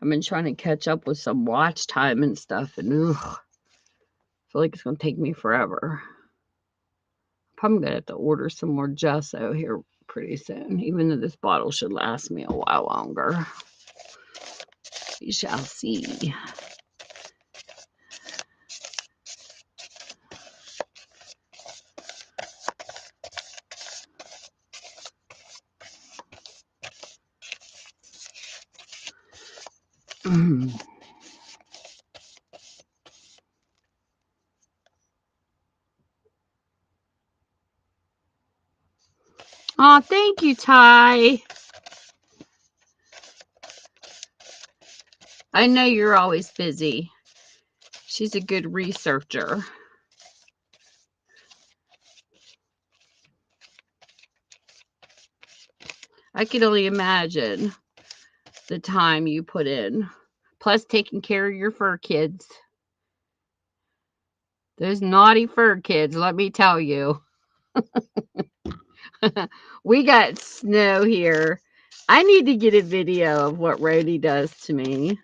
I've been trying to catch up with some watch time and stuff, and I feel like it's going to take me forever. Probably going to have to order some more gesso here pretty soon, even though this bottle should last me a while longer. We shall see. Oh, thank you, Ty. I know you're always busy. She's a good researcher. I can only imagine the time you put in. Plus taking care of your fur kids. Those naughty fur kids, let me tell you. We got snow here. I need to get a video of what Rhodey does to me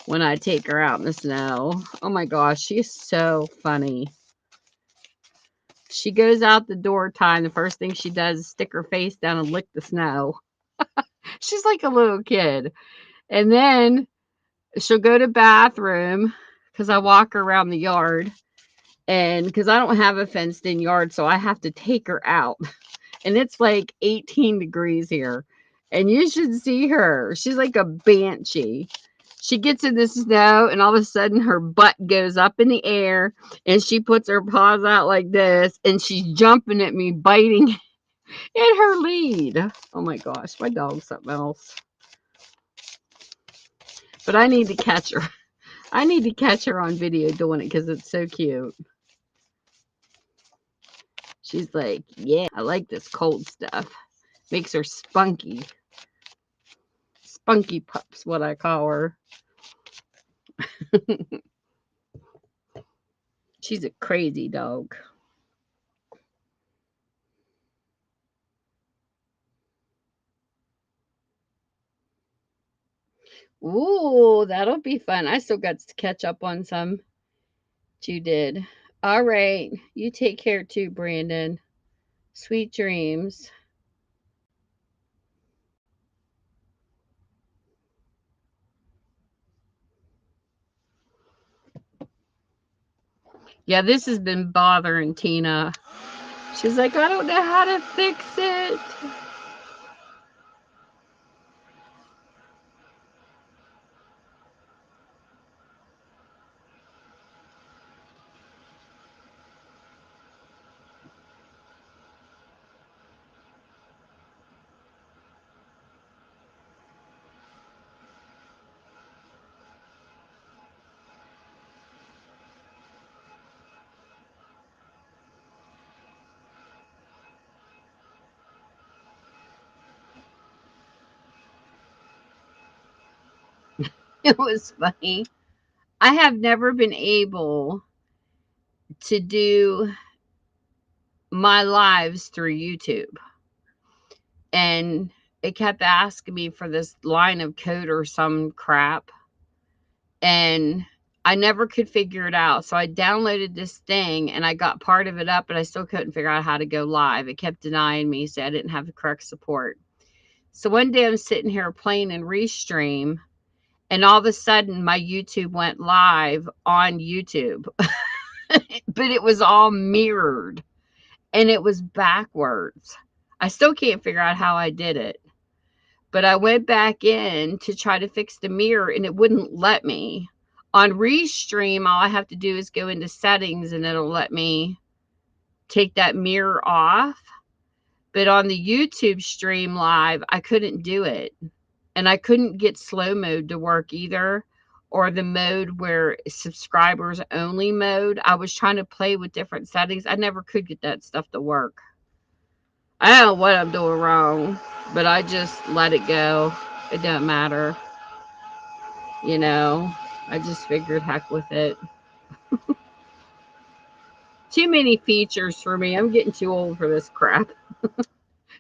when I take her out in the snow. Oh my gosh, she's so funny. She goes out the door time. The first thing she does is stick her face down and lick the snow. She's like a little kid. And then she'll go to bathroom because I walk her around the yard. And because I don't have a fenced in yard, so I have to take her out. And it's like 18 degrees here. And you should see her. She's like a banshee. She gets in the snow, and all of a sudden her butt goes up in the air, and she puts her paws out like this, and she's jumping at me, biting in her lead. Oh my gosh, my dog's something else. But I need to catch her. I need to catch her on video doing it because it's so cute. She's like, yeah, I like this cold stuff. Makes her spunky. Spunky Pup's what I call her. She's a crazy dog. Ooh, that'll be fun. I still got to catch up on some you did. All right. You take care too, Brandon. Sweet dreams. Yeah, this has been bothering Tina. She's like, I don't know how to fix it. It was funny. I have never been able to do my lives through YouTube. And it kept asking me for this line of code or some crap. And I never could figure it out. So I downloaded this thing and I got part of it up, but I still couldn't figure out how to go live. It kept denying me, so I didn't have the correct support. So one day I'm sitting here playing in Restream, and all of a sudden my YouTube went live on YouTube. But it was all mirrored and it was backwards. I still can't figure out how I did it. But I went back in to try to fix the mirror and it wouldn't let me. On Restream, all I have to do is go into settings and it'll let me take that mirror off. But on the YouTube stream live, I couldn't do it. And I couldn't get slow mode to work either, or the mode where subscribers only mode. I was trying to play with different settings. I never could get that stuff to work. I don't know what I'm doing wrong, but I just let it go. It doesn't matter. You know, I just figured heck with it. Too many features for me. I'm getting too old for this crap.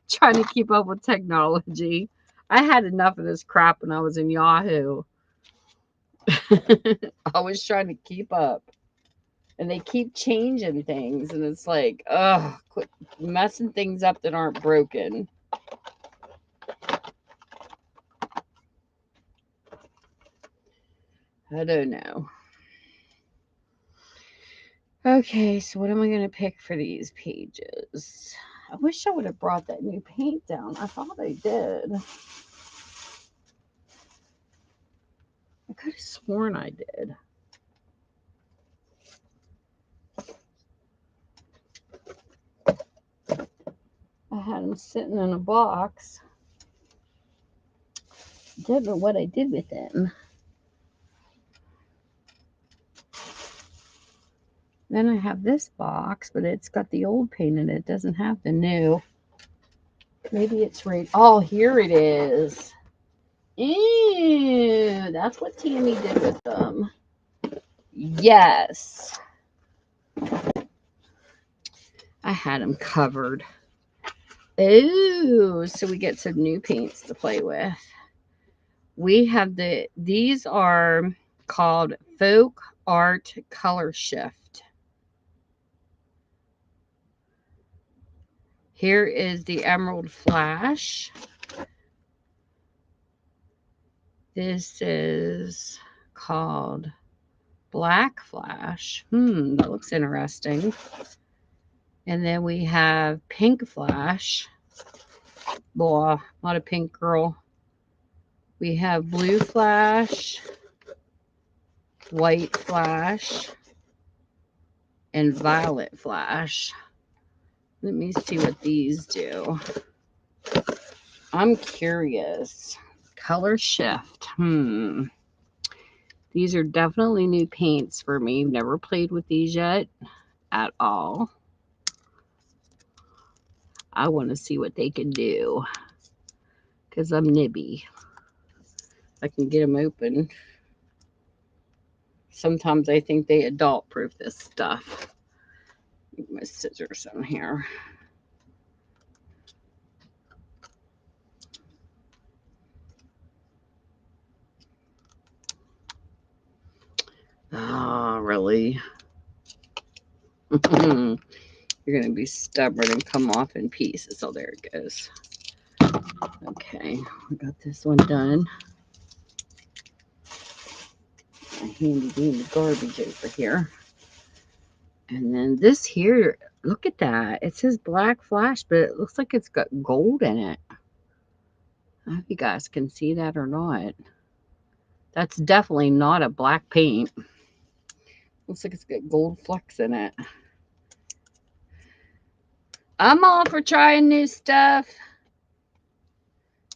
Trying to keep up with technology. I had enough of this crap when I was in Yahoo. I was trying to keep up. And they keep changing things. And it's like, ugh, quit messing things up that aren't broken. I don't know. Okay, so what am I going to pick for these pages? I wish I would have brought that new paint down. I thought I did. I could have sworn I did. I had them sitting in a box. Don't know what I did with them. Then I have this box, but it's got the old paint in it. It doesn't have the new. Maybe it's right. Oh, here it is. Ew, that's what Tammy did with them. Yes. I had them covered. Oh, so we get some new paints to play with. We have these are called Folk Art Color Shift. Here is the Emerald Flash. This is called Black Flash. That looks interesting. And then we have Pink Flash. Boy, not a pink girl. We have Blue Flash, White Flash, and Violet Flash. Let me see what these do. I'm curious. Color shift. These are definitely new paints for me. Never played with these yet at all. I want to see what they can do because I'm nibby. I can get them open. Sometimes I think they adult proof this stuff. Get my scissors in here. Oh, really? You're going to be stubborn and come off in pieces. Oh, there it goes. Okay, we got this one done. My handy dandy garbage over here. And then this here, look at that. It says Black Flash, but it looks like it's got gold in it. I don't know if you guys can see that or not. That's definitely not a black paint. Looks like it's got gold flecks in it. I'm all for trying new stuff.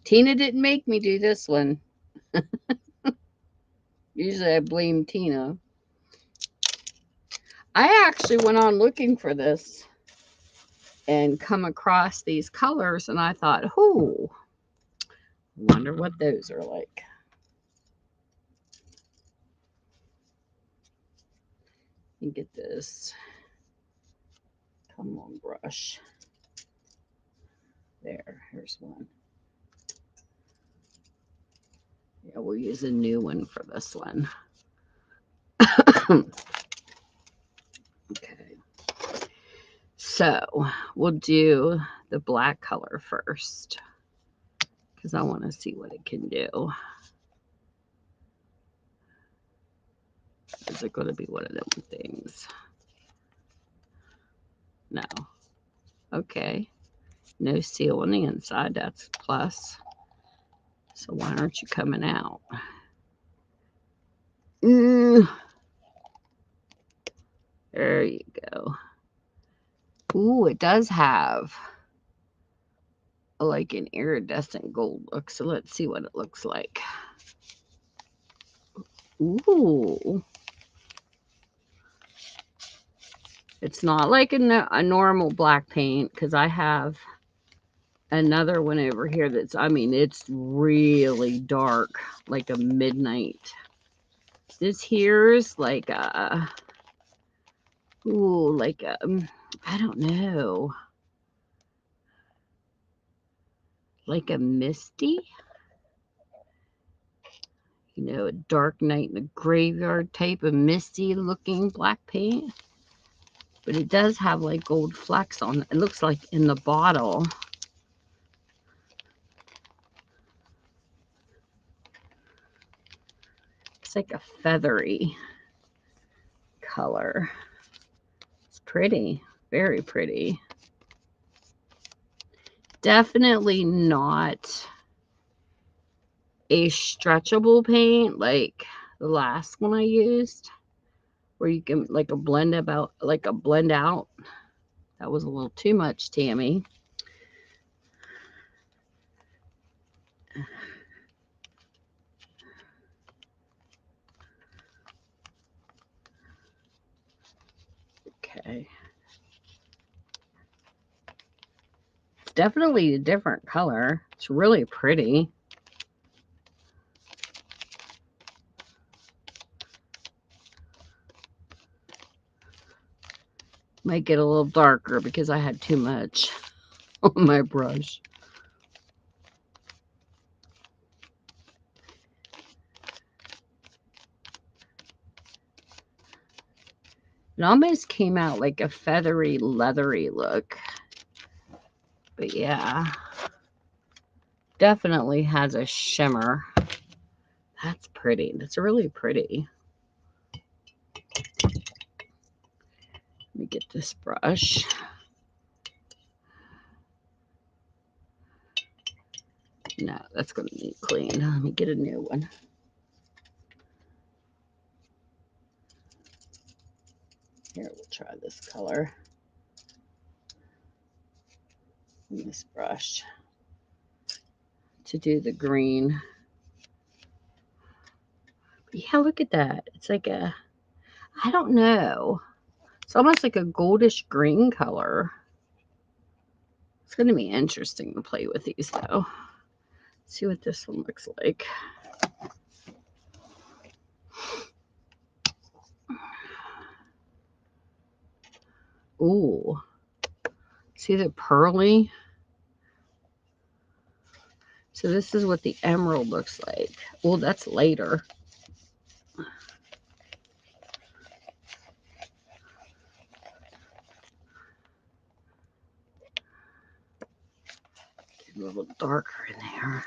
Tina didn't make me do this one. Usually I blame Tina. I actually went on looking for this and come across these colors and I thought, oh, wonder what those are like. You get this. Come on, brush. There, here's one. Yeah, we'll use a new one for this one. Okay. So we'll do the black color first because I want to see what it can do. Is it going to be one of them things? No. Okay. No seal on the inside. That's plus. So why aren't you coming out? There you go. Ooh, it does have like an iridescent gold look. So let's see what it looks like. Ooh. It's not like a normal black paint, because I have another one over here that's, I mean, it's really dark, like a midnight. This here's like a, ooh, like a, I don't know, like a misty, you know, a dark night in the graveyard type of misty looking black paint. But it does have like gold flecks on it. It looks like in the bottle. It's like a feathery color. It's pretty, very pretty. Definitely not a stretchable paint like the last one I used, where you can like a blend about like a blend out. That was a little too much, Tammy. Okay. It's definitely a different color. It's really pretty. Might get a little darker because I had too much on my brush. It almost came out like a feathery, leathery look. But yeah, definitely has a shimmer. That's pretty. That's really pretty. Let me get this brush. No, that's going to need clean. Let me get a new one. Here, we'll try this color. This brush to do the green. But yeah, look at that. It's like a, I don't know. It's almost like a goldish green color. It's going to be interesting to play with these though. See what this one looks like. Ooh. See the pearly? So this is what the emerald looks like. Well, that's later. Get a little darker in there.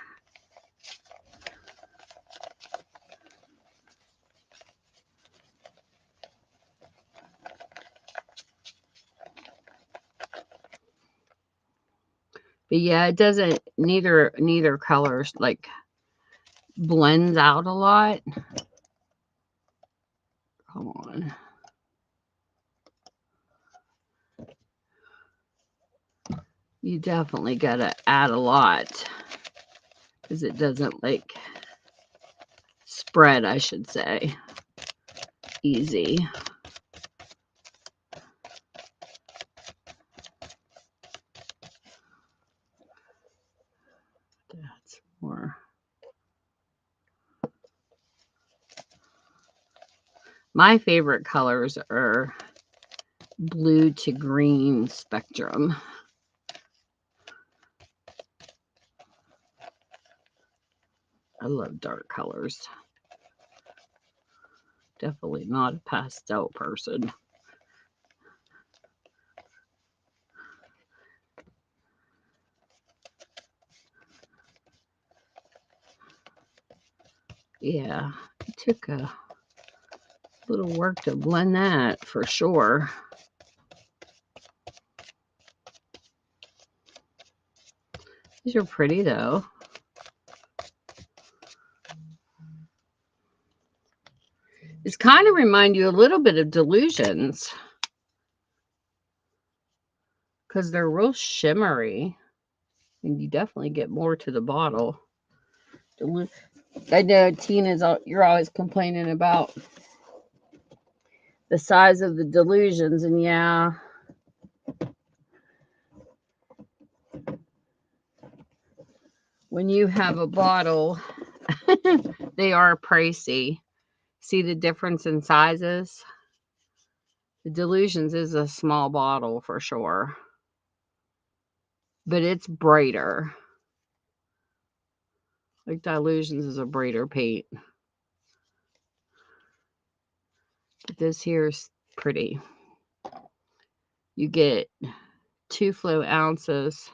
But yeah, it doesn't, neither colors like blends out a lot. Come on. You definitely gotta add a lot because it doesn't like spread, I should say, easy. That's more. My favorite colors are blue to green spectrum. I love dark colors. Definitely not a pastel person. Yeah, it took a little work to blend that for sure. These are pretty though. kind of remind you a little bit of Delusions because they're real shimmery, and you definitely get more to the bottle. I know you're always complaining about the size of the Delusions, and yeah. When you have a bottle, they are pricey. See the difference in sizes? The Delusions is a small bottle for sure, but it's brighter. Like Delusions is a brighter paint. But this here's pretty. You get 2 flow ounces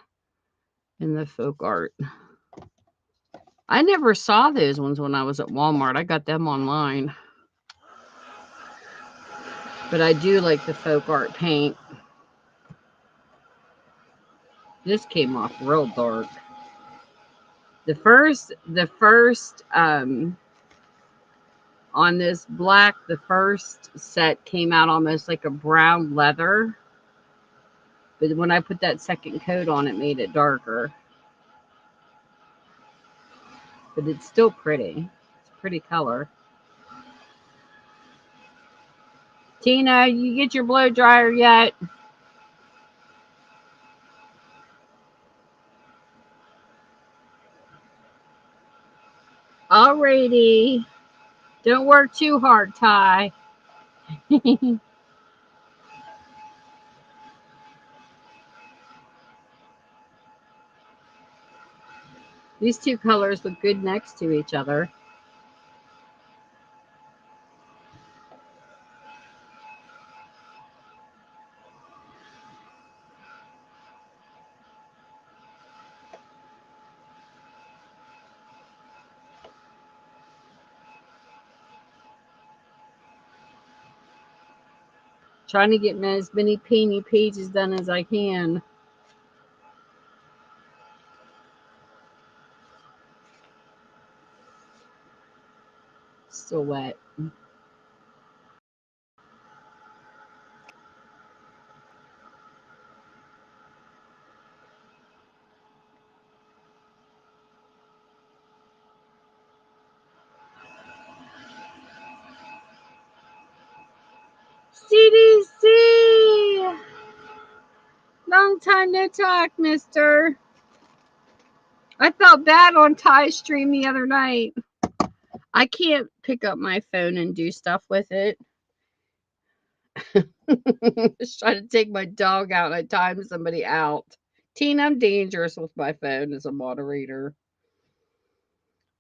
in the Folk Art. I never saw those ones when I was at Walmart. I got them online. But I do like the Folk Art paint. This came off real dark. The first on this black, the first set came out almost like a brown leather. But when I put that second coat on, it made it darker. But it's still pretty. It's a pretty color. Tina, you get your blow dryer yet? Alrighty. Don't work too hard, Ty. These two colors look good next to each other. Trying to get as many painty pages done as I can. Still wet. CDC! Long time no talk, mister. I felt bad on Ty's stream the other night. I can't pick up my phone and do stuff with it. Just trying to take my dog out and I timed somebody out. Tina, I'm dangerous with my phone as a moderator.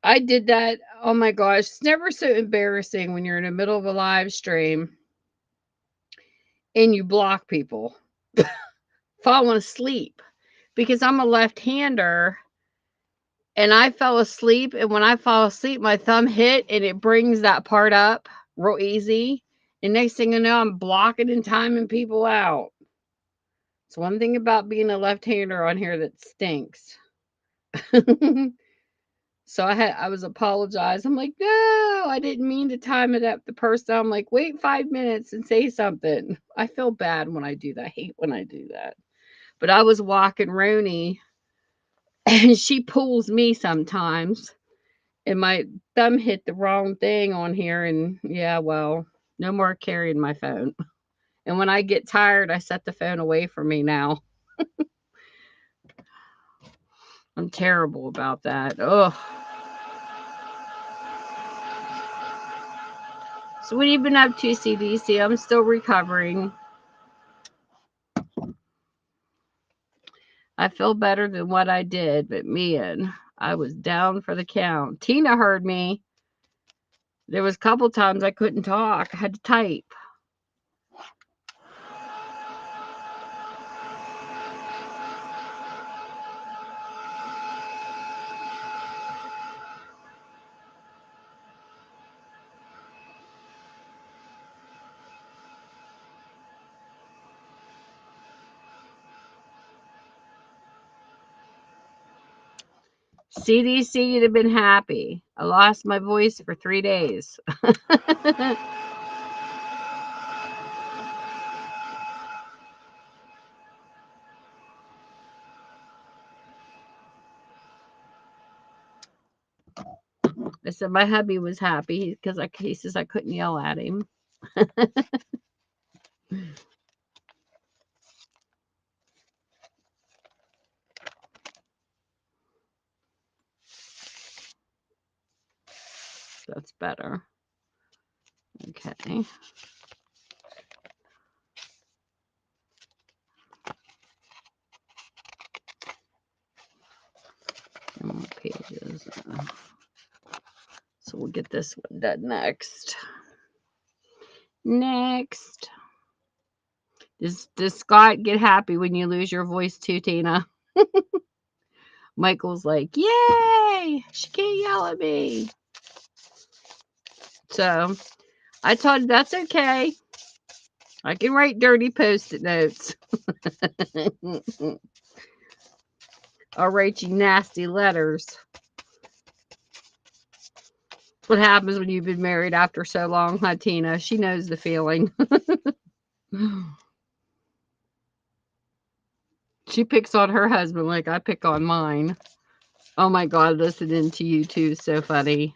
I did that. Oh my gosh. It's never so embarrassing when you're in the middle of a live stream and you block people falling asleep because I'm a left-hander and I fell asleep. And when I fall asleep, my thumb hit and it brings that part up real easy. And next thing you know, I'm blocking and timing people out. It's one thing about being a left-hander on here that stinks. So I was apologized. I'm like, no, I didn't mean to time it up the person. I'm like, wait 5 minutes and say something. I feel bad when I do that. I hate when I do that. But I was walking Roni and she pulls me sometimes. And my thumb hit the wrong thing on here. And yeah, well, no more carrying my phone. And when I get tired, I set the phone away from me now. I'm terrible about that. Ugh. So what have you been up to, CDC? I'm still recovering. I feel better than what I did, but man, I was down for the count. Tina heard me. There was a couple times I couldn't talk. I had to type. CDC, you'd have been happy. I lost my voice for 3 days. I said my hubby was happy because he says I couldn't yell at him. That's better. Okay. And more pages. So we'll get this one done next. Next. Does Scott get happy when you lose your voice too, Tina? Michael's like, yay! She can't yell at me. So I told him that's okay. I can write dirty post-it notes. I'll write you nasty letters. What happens when you've been married after so long, huh, Tina? She knows the feeling. She picks on her husband like I pick on mine. Oh my God, listening to you two is so funny.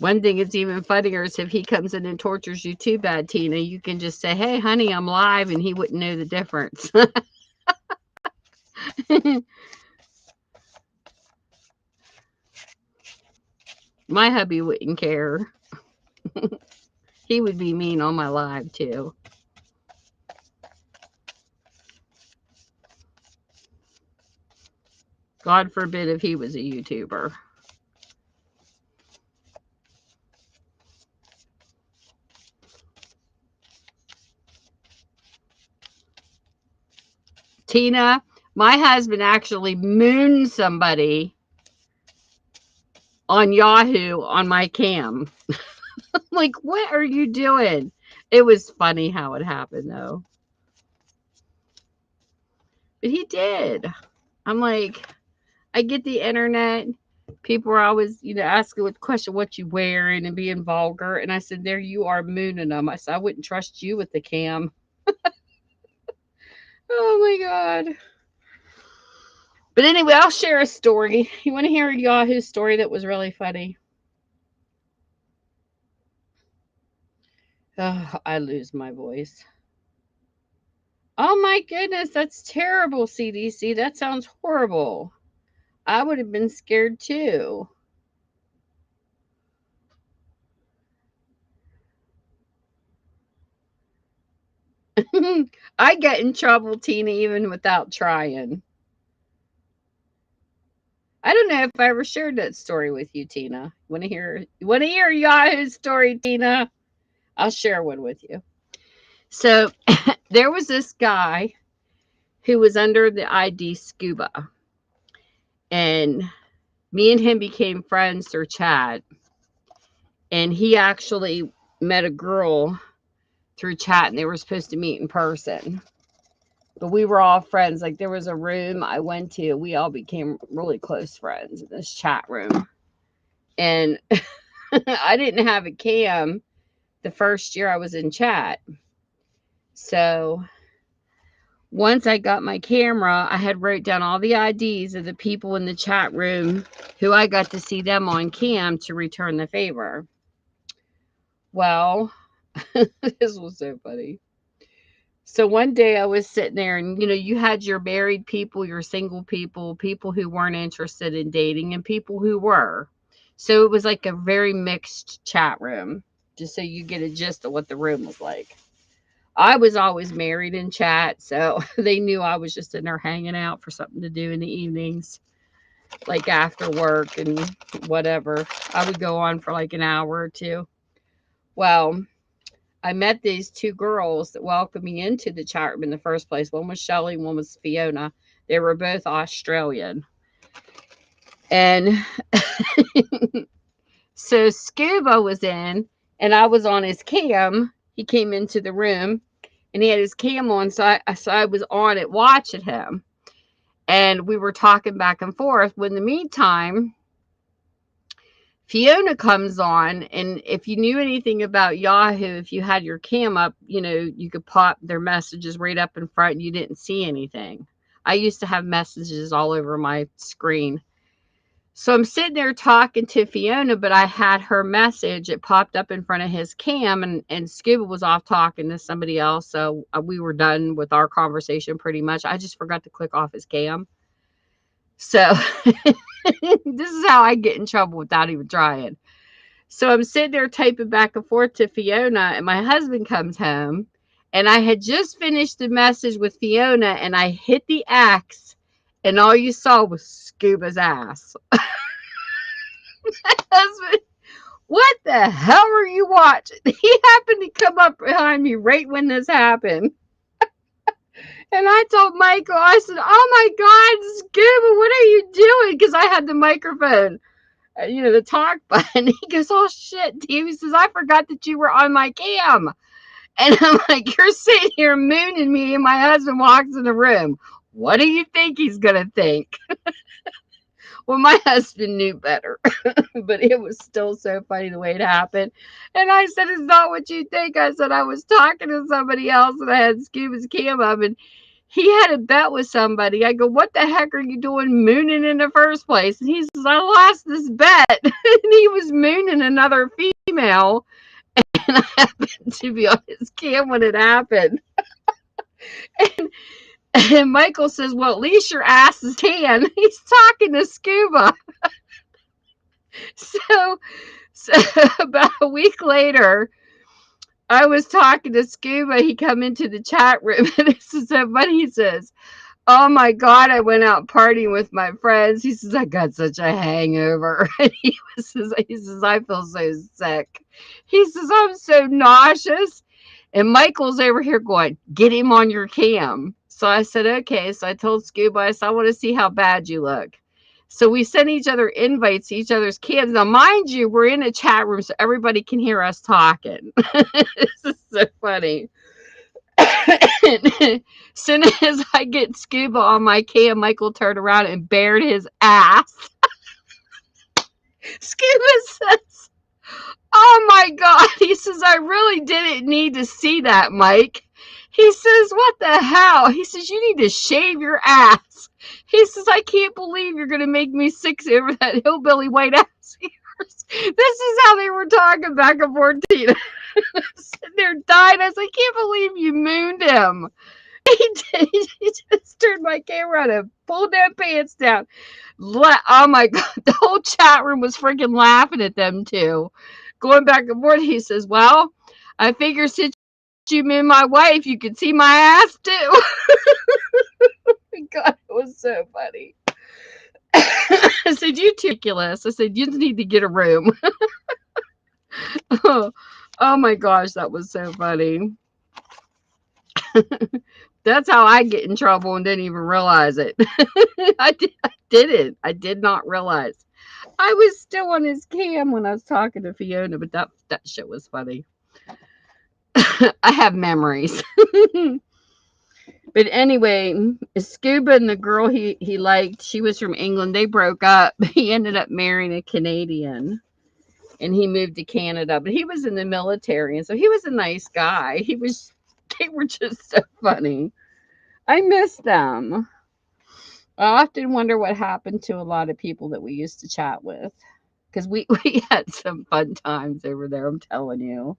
One thing that's even funnier is if he comes in and tortures you too bad, Tina, you can just say, hey, honey, I'm live, and he wouldn't know the difference. My hubby wouldn't care. He would be mean on my live, too. God forbid if he was a YouTuber. Tina, my husband actually mooned somebody on Yahoo on my cam. Like, what are you doing? It was funny how it happened, though. But he did. I'm like, I get the internet. People are always, asking the question, what you wearing and being vulgar. And I said, there you are mooning them. I said, I wouldn't trust you with the cam. Oh, my God. But anyway, I'll share a story. You want to hear Yahoo's story that was really funny? Oh, I lose my voice. Oh my goodness, that's terrible, CDC. That sounds horrible. I would have been scared too. I get in trouble, Tina, even without trying. I don't know if I ever shared that story with you, Tina. You wanna hear Yahoo's story, Tina? I'll share one with you. So there was this guy who was under the ID Scuba. And me and him became friends through chat. And he actually met a girl through chat, and they were supposed to meet in person. But we were all friends. Like, there was a room I went to. We all became really close friends in this chat room. And I didn't have a cam the first year I was in chat. So once I got my camera, I had wrote down all the IDs of the people in the chat room who I got to see them on cam to return the favor. Well, this was so funny. So one day I was sitting there and, you had your married people, your single people, people who weren't interested in dating, and people who were. So it was like a very mixed chat room, just so you get a gist of what the room was like. I was always married in chat, so they knew I was just in there hanging out for something to do in the evenings, like after work and whatever. I would go on for like an hour or two. Well, I met these two girls that welcomed me into the chat room in the first place. One was Shelly, one was Fiona. They were both Australian. And so Scuba was in, and I was on his cam. He came into the room, and he had his cam on, so I was on it watching him. And we were talking back and forth. When in the meantime, Fiona comes on, and if you knew anything about Yahoo, if you had your cam up, you could pop their messages right up in front and you didn't see anything. I used to have messages all over my screen. So I'm sitting there talking to Fiona, but I had her message. It popped up in front of his cam, and Scuba was off talking to somebody else. So we were done with our conversation pretty much. I just forgot to click off his cam. So this is how I get in trouble without even trying. So I'm sitting there typing back and forth to Fiona, and my husband comes home, and I had just finished the message with Fiona, and I hit the X, and all you saw was Scuba's ass. Husband, what the hell are you watching? He happened to come up behind me right when this happened. And I told Michael, I said, oh my God, Scuba, what are you doing? Because I had the microphone, the talk button. He goes, oh shit, Dave. He says, I forgot that you were on my cam. And I'm like, you're sitting here mooning me, and my husband walks in the room. What do you think he's going to think? Well, my husband knew better, but it was still so funny the way it happened. And I said, it's not what you think. I said, I was talking to somebody else, and I had Scuba's cam up, and he had a bet with somebody. I go, what the heck are you doing mooning in the first place? And he says, I lost this bet. And he was mooning another female, and I happened to be on his cam when it happened. And Michael says, well, at least your ass is tan. He's talking to Scuba. So about a week later, I was talking to Scuba. He come into the chat room, and this is so funny. He says, oh my God, I went out partying with my friends. He says, I got such a hangover. And he says, I feel so sick. He says, I'm so nauseous. And Michael's over here going, get him on your cam. So I said, okay. So I told Scuba, I said, I want to see how bad you look. So we sent each other invites to each other's cams. Now, mind you, we're in a chat room, so everybody can hear us talking. This is so funny. As soon as I get Scuba on my cam, Michael turned around and bared his ass. Scuba says, oh my God. He says, I really didn't need to see that, Mike. He says, what the hell? He says, you need to shave your ass. He says, I can't believe you're going to make me sick over that hillbilly white ass of yours. This is how they were talking back and forth. Sitting there dying. I said, I can't believe you mooned him. He did. He just turned my camera on and pulled their pants down. Oh my God. The whole chat room was freaking laughing at them two. Going back and forth, he says, well, I figure since you met my wife, you could see my ass too. God, it was so funny. I said, you too ridiculous. I said, you just need to get a room. Oh my gosh, that was so funny. That's how I get in trouble and didn't even realize it. I didn't. I did not realize. I was still on his cam when I was talking to Fiona, but that shit was funny. I have memories. But anyway, Scuba and the girl he liked, she was from England. They broke up. He ended up marrying a Canadian, and he moved to Canada. But he was in the military, and so he was a nice guy. They were just so funny. I miss them. I often wonder what happened to a lot of people that we used to chat with, because we had some fun times over there, I'm telling you.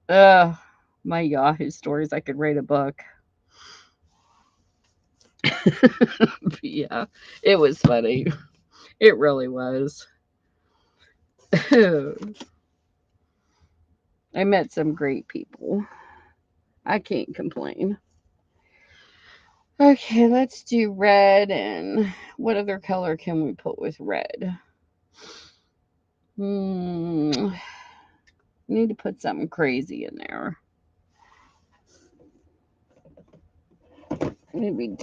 My Yahoo stories, I could write a book. Yeah, it was funny. It really was. I met some great people. I can't complain. Okay, let's do red. And what other color can we put with red? Need to put something crazy in there. Maybe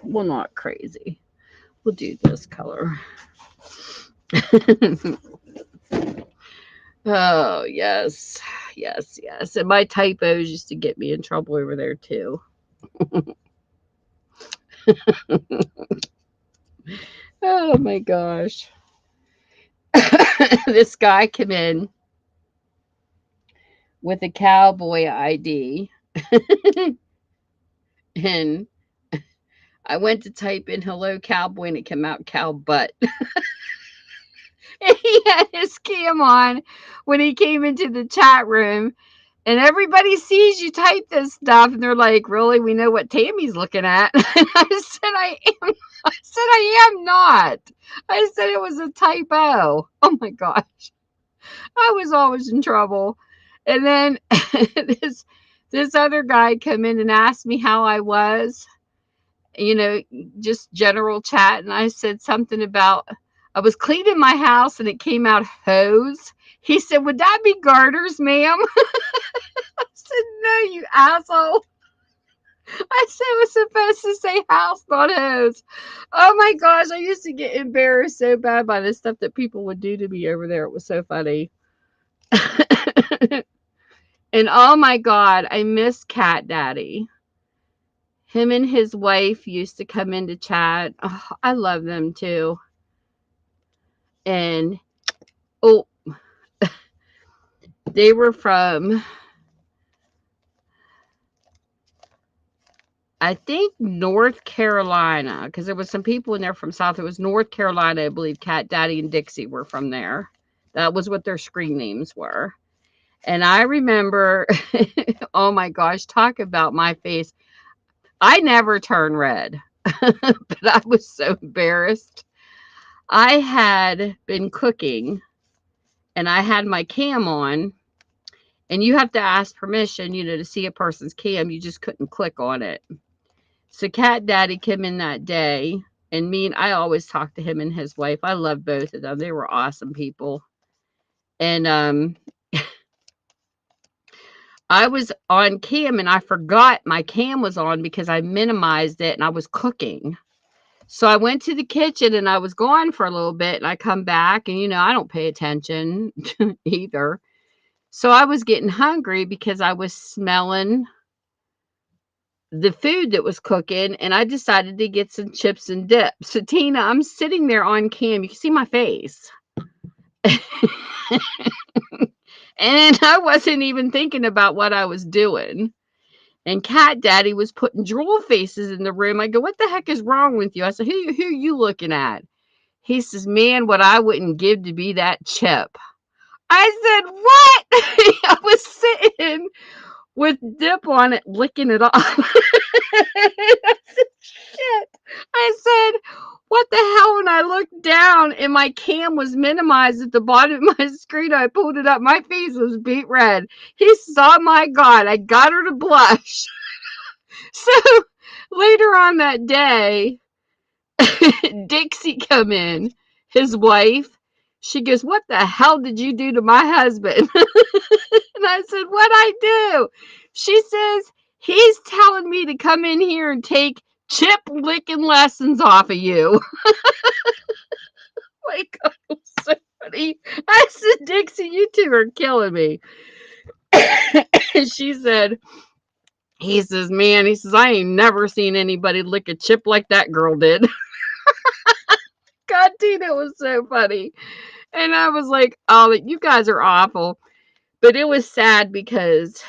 well, not crazy. We'll do this color. Oh, yes. Yes, yes. And my typos used to get me in trouble over there, too. Oh my gosh. This guy came in with a cowboy ID and I went to type in hello cowboy and it came out cow butt. And he had his cam on when he came into the chat room. And everybody sees you type this stuff, and they're like, "Really? We know what Tammy's looking at." And I said, "I am." I said, "I am not." I said it was a typo. Oh my gosh, I was always in trouble. And then this this other guy come in and asked me how I was, you know, just general chat. And I said something about I was cleaning my house and it came out hose. He said, "Would that be garters, ma'am?" I said, "No, you asshole." I said it was supposed to say house, not hose. Oh my gosh, I used to get embarrassed so bad by the stuff that people would do to me over there. It was so funny. And oh my God, I miss Cat Daddy. Him and his wife used to come into chat. Oh, I love them too. And oh, they were from, I think, North Carolina, because there was some people in there from South. It was North Carolina, I believe. Cat Daddy and Dixie were from there. That was what their screen names were. And I remember, oh my gosh, talk about my face. I never turn red, but I was so embarrassed. I had been cooking and I had my cam on, and you have to ask permission, to see a person's cam. You just couldn't click on it. So Cat Daddy came in that day, and I always talked to him and his wife. I love both of them. They were awesome people. And I was on cam and I forgot my cam was on because I minimized it and I was cooking. So I went to the kitchen and I was gone for a little bit and I come back and I don't pay attention either. So I was getting hungry because I was smelling the food that was cooking and I decided to get some chips and dip. So Tina, I'm sitting there on cam. You can see my face. And I wasn't even thinking about what I was doing. And Cat Daddy was putting drool faces in the room. I go, "What the heck is wrong with you?" I said, who are you looking at? He says, "Man, what I wouldn't give to be that chip." I said, "What?" I was sitting with dip on it, licking it off. I said, "Shit." I said, "What the hell?" When I looked down and my cam was minimized at the bottom of my screen, I pulled it up. My face was beet red. He saw, my God, I got her to blush. So later on that day, Dixie come in, his wife. She goes, "What the hell did you do to my husband?" And I said, "What I do?" She says, "He's telling me to come in here and take chip licking lessons off of you." My God, it was so funny. I said, "Dixie, you two are killing me." And she said, he says, "Man," he says, "I ain't never seen anybody lick a chip like that girl did." God, Tina, it was so funny. And I was like, "Oh, you guys are awful." But it was sad because,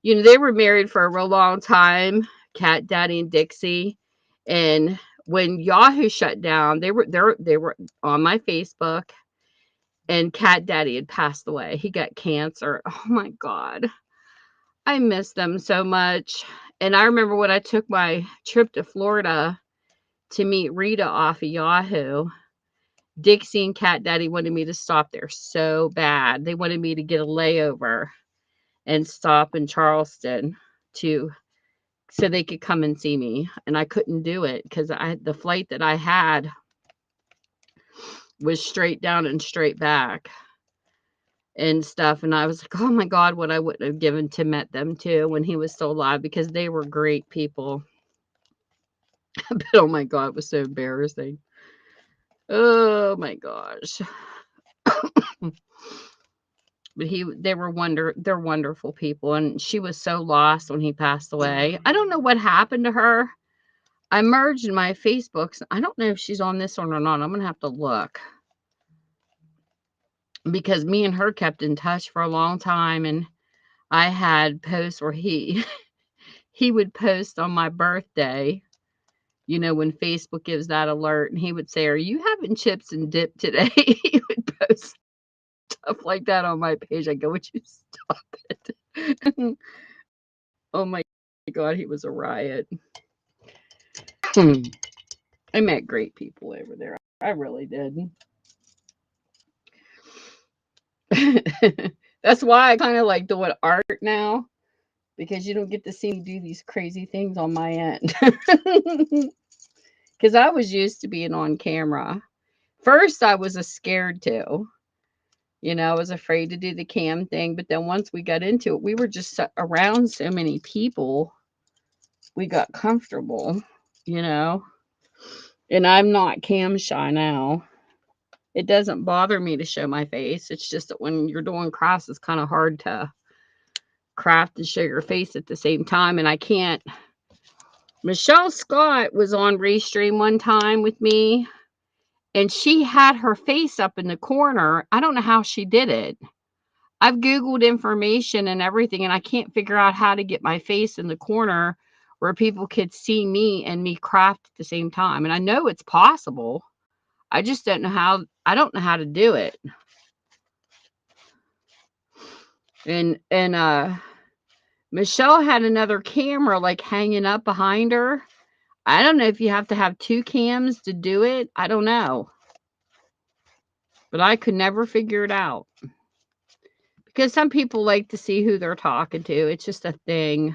they were married for a real long time, Cat Daddy and Dixie. And when Yahoo shut down, they were on my Facebook, and Cat Daddy had passed away. He got cancer. Oh my God. I miss them so much. And I remember when I took my trip to Florida to meet Rita off of Yahoo, Dixie and Cat Daddy wanted me to stop there so bad. They wanted me to get a layover and stop in Charleston so they could come and see me. And I couldn't do it because the flight that I had was straight down and straight back and stuff. And I was like, oh my God, what I wouldn't have given to met them too when he was still alive, because they were great people. But oh my God, it was so embarrassing. Oh my gosh. But they're wonderful people, and she was so lost when he passed away. I don't know what happened to her. I merged my Facebooks. I don't know if she's on this one or not. I'm going to have to look. Because me and her kept in touch for a long time. And I had posts where he would post on my birthday, you know, when Facebook gives that alert, and he would say, "Are you having chips and dip today?" He would post stuff like that on my page. I go, "Would you stop it?" Oh my God, he was a riot. I met great people over there. I really did. That's why I kind of like doing art now, because you don't get to see me do these crazy things on my end. Because I was used to being on camera. First, I was scared to. You know, I was afraid to do the cam thing. But then once we got into it, we were just around so many people. We got comfortable, you know. And I'm not cam shy now. It doesn't bother me to show my face. It's just that when you're doing crafts, it's kind of hard to craft and show your face at the same time. And I can't. Michelle Scott was on Restream one time with me, and she had her face up in the corner. I don't know how she did it. I've Googled information and everything, and I can't figure out how to get my face in the corner where people could see me and me craft at the same time. And I know it's possible. I just don't know how. I don't know how to do it. And Michelle had another camera like hanging up behind her. I don't know if you have to have 2 cams to do it. I don't know. But I could never figure it out. Because some people like to see who they're talking to. It's just a thing.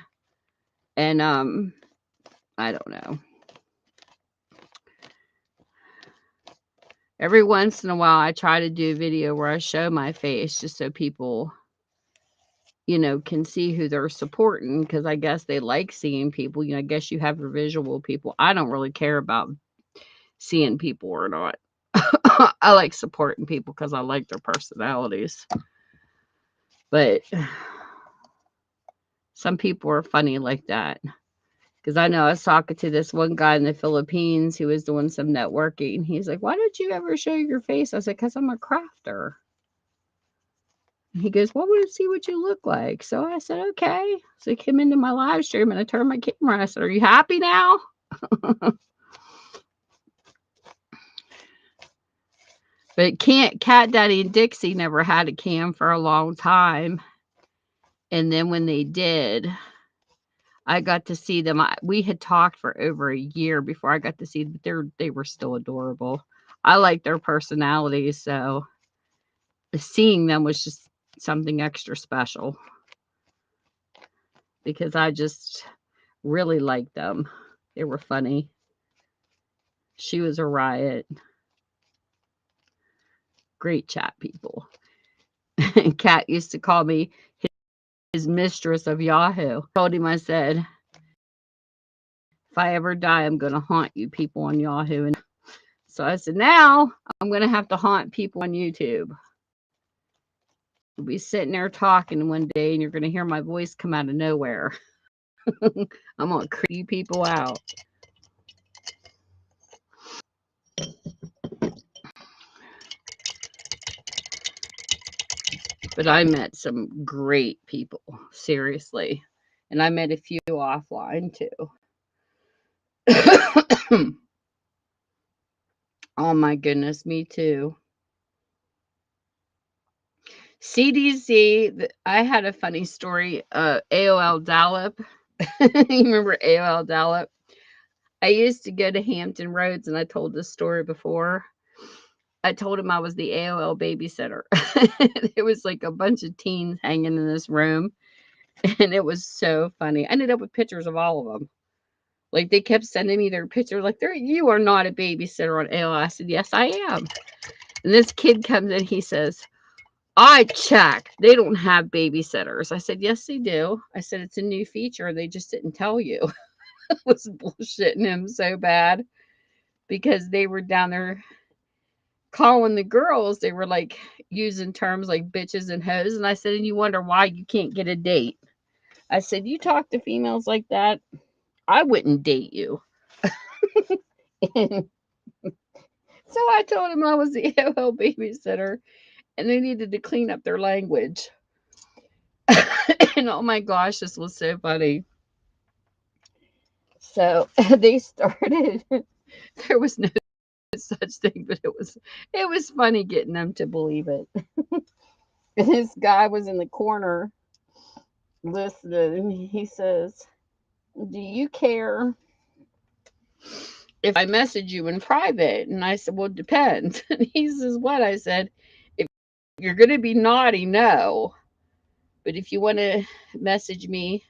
And I don't know. Every once in a while I try to do a video where I show my face just so people, you know, can see who they're supporting, because I guess they like seeing people. You know, I guess you have your visual people. I don't really care about seeing people or not. I like supporting people because I like their personalities. But some people are funny like that. Because I know I was talking to this one guy in the Philippines who was doing some networking. He's like, "Why don't you ever show your face?" I said, "Because I'm a crafter." And he goes, "Well, I want to see what you look like." So I said, "Okay." So he came into my live stream and I turned my camera on. I said, "Are you happy now?" But Cat Daddy and Dixie never had a cam for a long time. And then when they did, I got to see them. We had talked for over a year before I got to see them, but they were still adorable. I like their personalities, so seeing them was just something extra special, because I just really liked them. They were funny. She was a riot. Great chat people. Kat used to call me his mistress of Yahoo. I told him, I said, "If I ever die, I'm going to haunt you people on Yahoo." And so I said, now I'm going to have to haunt people on YouTube. You'll be sitting there talking one day and you're going to hear my voice come out of nowhere. I'm going to creep people out. But I met some great people, seriously. And I met a few offline too. Oh my goodness, me too. CDC, I had a funny story. AOL Dallop. You remember AOL Dallop? I used to go to Hampton Roads, and I told this story before. I told him I was the AOL babysitter. It was like a bunch of teens hanging in this room, and it was so funny. I ended up with pictures of all of them. Like, they kept sending me their picture, like, "You are not a babysitter on AOL." I said, "Yes, I am." And this kid comes in, he says, "I checked. They don't have babysitters." I said, "Yes, they do." I said, "It's a new feature. They just didn't tell you." I was bullshitting him so bad, because they were down there calling the girls. They were like using terms like bitches and hoes. And I said, "And you wonder why you can't get a date?" I said, "You talk to females like that, I wouldn't date you." And so I told him I was the AOL babysitter and they needed to clean up their language. And oh my gosh, this was so funny. So they started, there was no such thing, but it was funny getting them to believe it. And this guy was in the corner listening, and he says, "Do you care if I message you in private?" And I said, "Well, it depends." And he says, "What?" I said, "If you're going to be naughty, no. But if you want to message me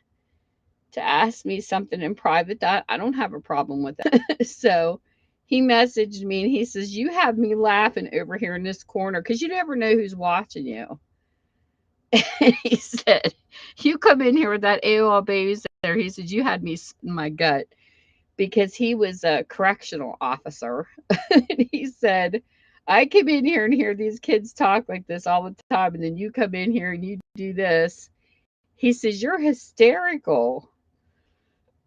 to ask me something in private, that I don't have a problem with that." So he messaged me and he says, "You have me laughing over here in this corner because you never know who's watching you." And he said, "You come in here with that AOL babysitter." He said, "You had me in my gut," because he was a correctional officer. And he said, "I come in here and hear these kids talk like this all the time, and then you come in here and you do this." He says, "You're hysterical."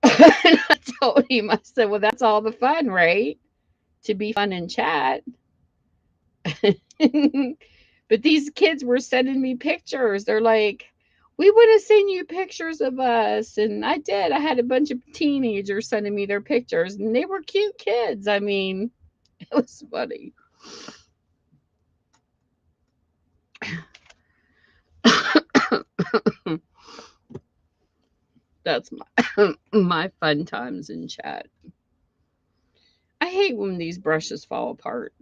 And I told him, I said, "Well, that's all the fun, right? To be fun and chat." But these kids were sending me pictures. They're like, "We want to send you pictures of us." And I did. I had a bunch of teenagers sending me their pictures, and they were cute kids. I mean, it was funny. That's my my fun times in chat. I hate when these brushes fall apart.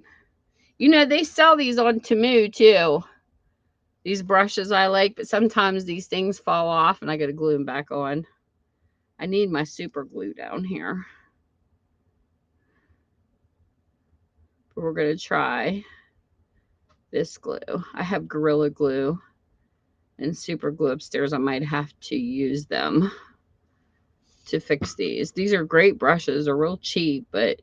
They sell these on Temu too. These brushes I like, but sometimes these things fall off and I got to glue them back on. I need my super glue down here. But we're going to try this glue. I have Gorilla Glue and super glue upstairs. I might have to use them to fix these. These are great brushes. They're real cheap, but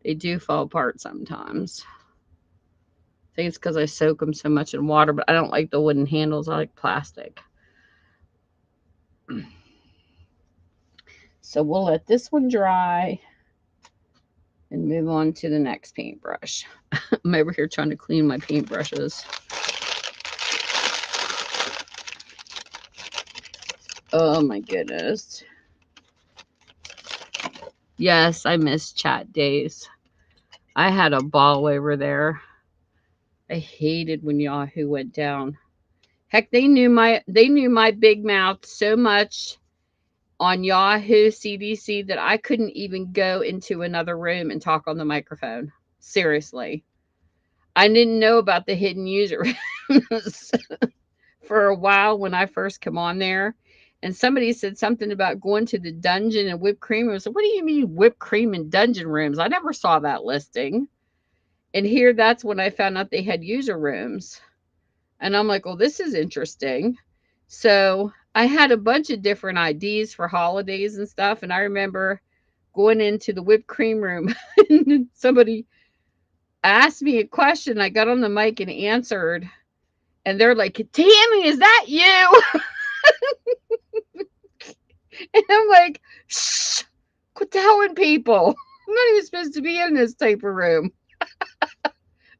they do fall apart sometimes. I think it's because I soak them so much in water, but I don't like the wooden handles. I like plastic. So we'll let this one dry and move on to the next paintbrush. I'm over here trying to clean my paintbrushes. Oh my goodness. Yes, I miss chat days. I had a ball over there. I hated when Yahoo went down. Heck, they knew my big mouth so much on Yahoo CDC that I couldn't even go into another room and talk on the microphone. Seriously. I didn't know about the hidden user for a while when I first come on there. And somebody said something about going to the dungeon and whipped cream. I was like, "What do you mean whipped cream in dungeon rooms? I never saw that listing." And here, that's when I found out they had user rooms. And I'm like, "Well, this is interesting." So I had a bunch of different IDs for holidays and stuff. And I remember going into the whipped cream room and somebody asked me a question. I got on the mic and answered. And they're like, "Tammy, is that you?" And I'm like, "Shh, quit telling people. I'm not even supposed to be in this type of room."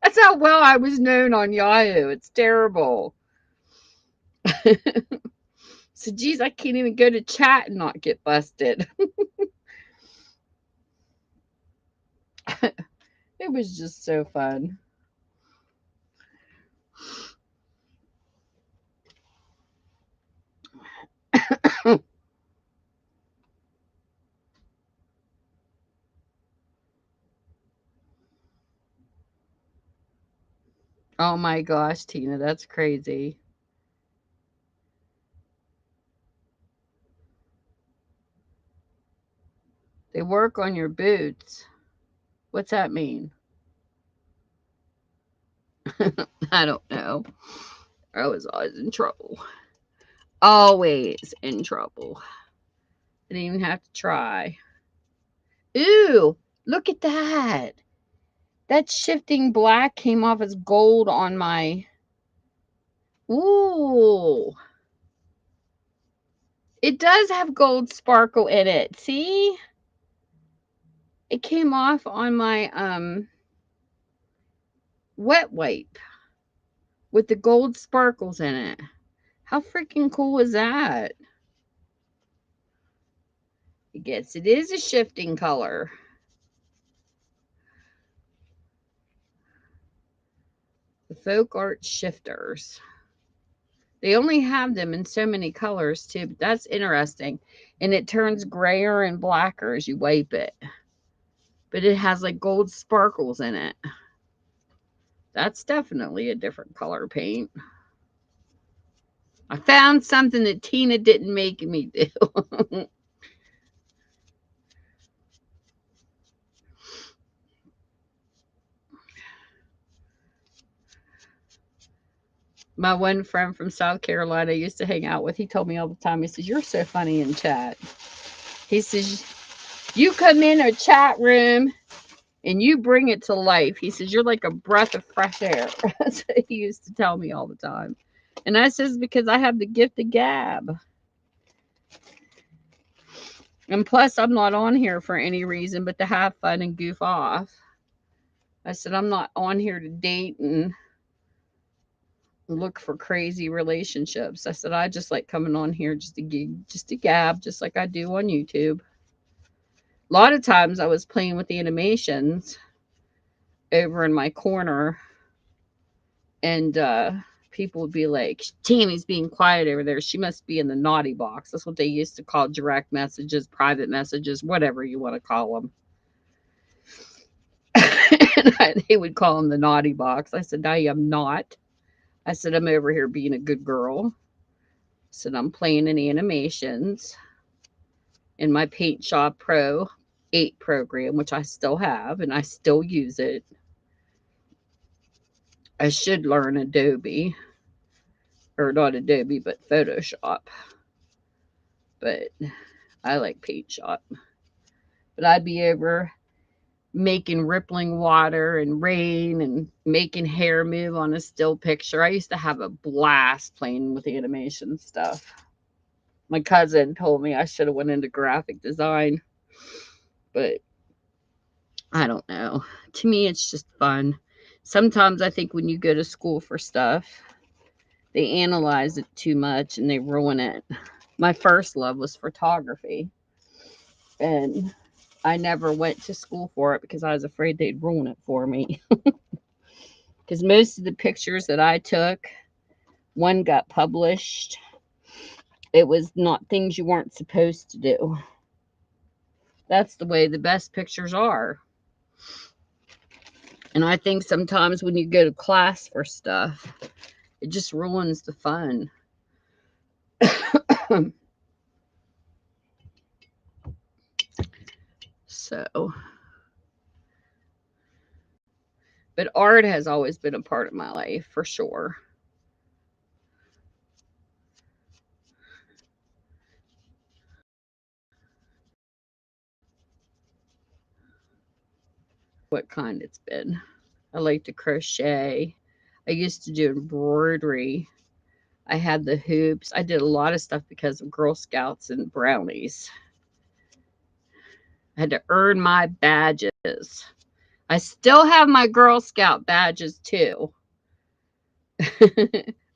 That's how well I was known on Yahoo. It's terrible. So, geez, I can't even go to chat and not get busted. It was just so fun. Oh my gosh, Tina, that's crazy. They work on your boots. What's that mean? I don't know. I was always in trouble. Always in trouble. I didn't even have to try. Ooh, look at that. That shifting black came off as gold on my. Ooh, it does have gold sparkle in it. See? It came off on my wet wipe with the gold sparkles in it. How freaking cool is that? Yes, it is a shifting color. The Folk Art Shifters. They only have them in so many colors too, but that's interesting. And it turns grayer and blacker as you wipe it. But it has like gold sparkles in it. That's definitely a different color paint. I found something that Tina didn't make me do. My one friend from South Carolina I used to hang out with, he told me all the time, he says, "You're so funny in chat." He says, "You come in a chat room and you bring it to life." He says, "You're like a breath of fresh air." That's what he used to tell me all the time. And I says, "Because I have the gift of gab. And plus, I'm not on here for any reason but to have fun and goof off." I said, "I'm not on here to date and look for crazy relationships." I said, "I just like coming on here just to gig, just to gab, just like I do on YouTube." A lot of times I was playing with the animations over in my corner, and people would be like, "Tammy's being quiet over there. She must be in the naughty box." That's what they used to call direct messages, private messages, whatever you want to call them. And they would call them the naughty box. I said, "I am not." I said, "I'm over here being a good girl." I said, "I'm playing in animations in my Paint Shop Pro 8 program, which I still have and I still use it. I should learn Adobe, or not Adobe, but Photoshop. But I like Paint Shop. But I'd be over making rippling water and rain and making hair move on a still picture. I used to have a blast playing with animation stuff. My cousin told me I should have went into graphic design, but I don't know. To me, it's just fun. Sometimes I think when you go to school for stuff, they analyze it too much and they ruin it. My first love was photography, and I never went to school for it because I was afraid they'd ruin it for me. Because most of the pictures that I took, one got published. It was not things you weren't supposed to do. That's the way the best pictures are. And I think sometimes when you go to class for stuff, it just ruins the fun. So, but art has always been a part of my life for sure. What kind it's been. I like to crochet. I used to do embroidery. I had the hoops. I did a lot of stuff because of Girl Scouts and brownies. I had to earn my badges. I still have my Girl Scout badges too.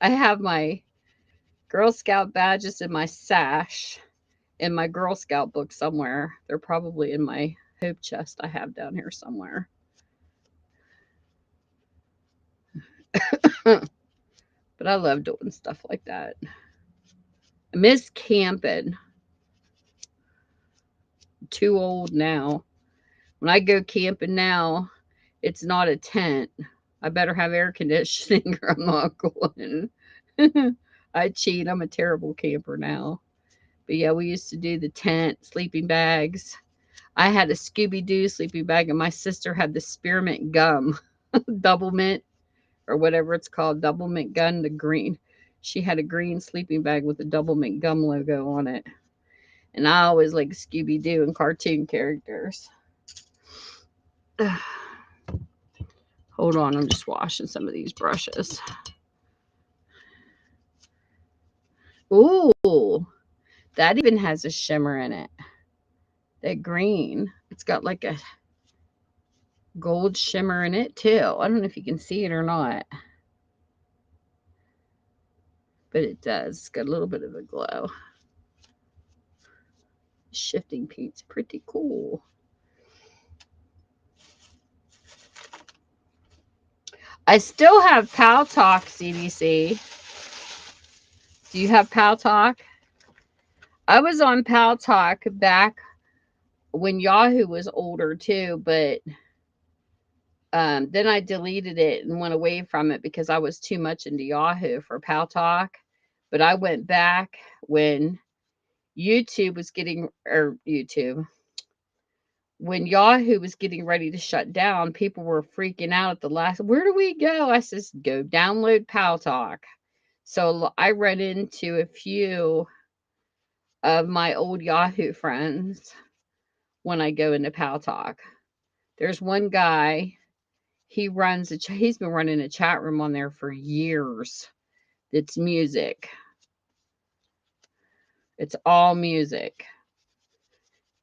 I have my Girl Scout badges in my sash in my Girl Scout book somewhere. They're probably in my hope chest I have down here somewhere. But I love doing stuff like that. I miss camping. Too old now. When I go camping now, it's not a tent. I better have air conditioning or I'm not going. I cheat. I'm a terrible camper now. But yeah, we used to do the tent, sleeping bags. I had a Scooby Doo sleeping bag, and my sister had the spearmint gum, double mint, or whatever it's called, double mint gun, the green. She had a green sleeping bag with the double mint gum logo on it. And I always like Scooby Doo and cartoon characters. Hold on, I'm just washing some of these brushes. Ooh, that even has a shimmer in it. That green. It's got like a Gold shimmer in it too. I don't know if you can see it or not, but it does. It's got a little bit of a glow. Shifting paint's pretty cool. I still have Pal Talk, CDC. Do you have Pal Talk? I was on Pal Talk back when Yahoo was older too, but then I deleted it and went away from it because I was too much into Yahoo for Pal Talk. But I went back when YouTube was getting, or YouTube, when Yahoo was getting ready to shut down, people were freaking out at the last, where do we go? I says, go download Pal Talk. So I ran into a few of my old Yahoo friends when I go into Pal Talk. There's one guy, he runs he's been running a chat room on there for years. It's music. It's all music.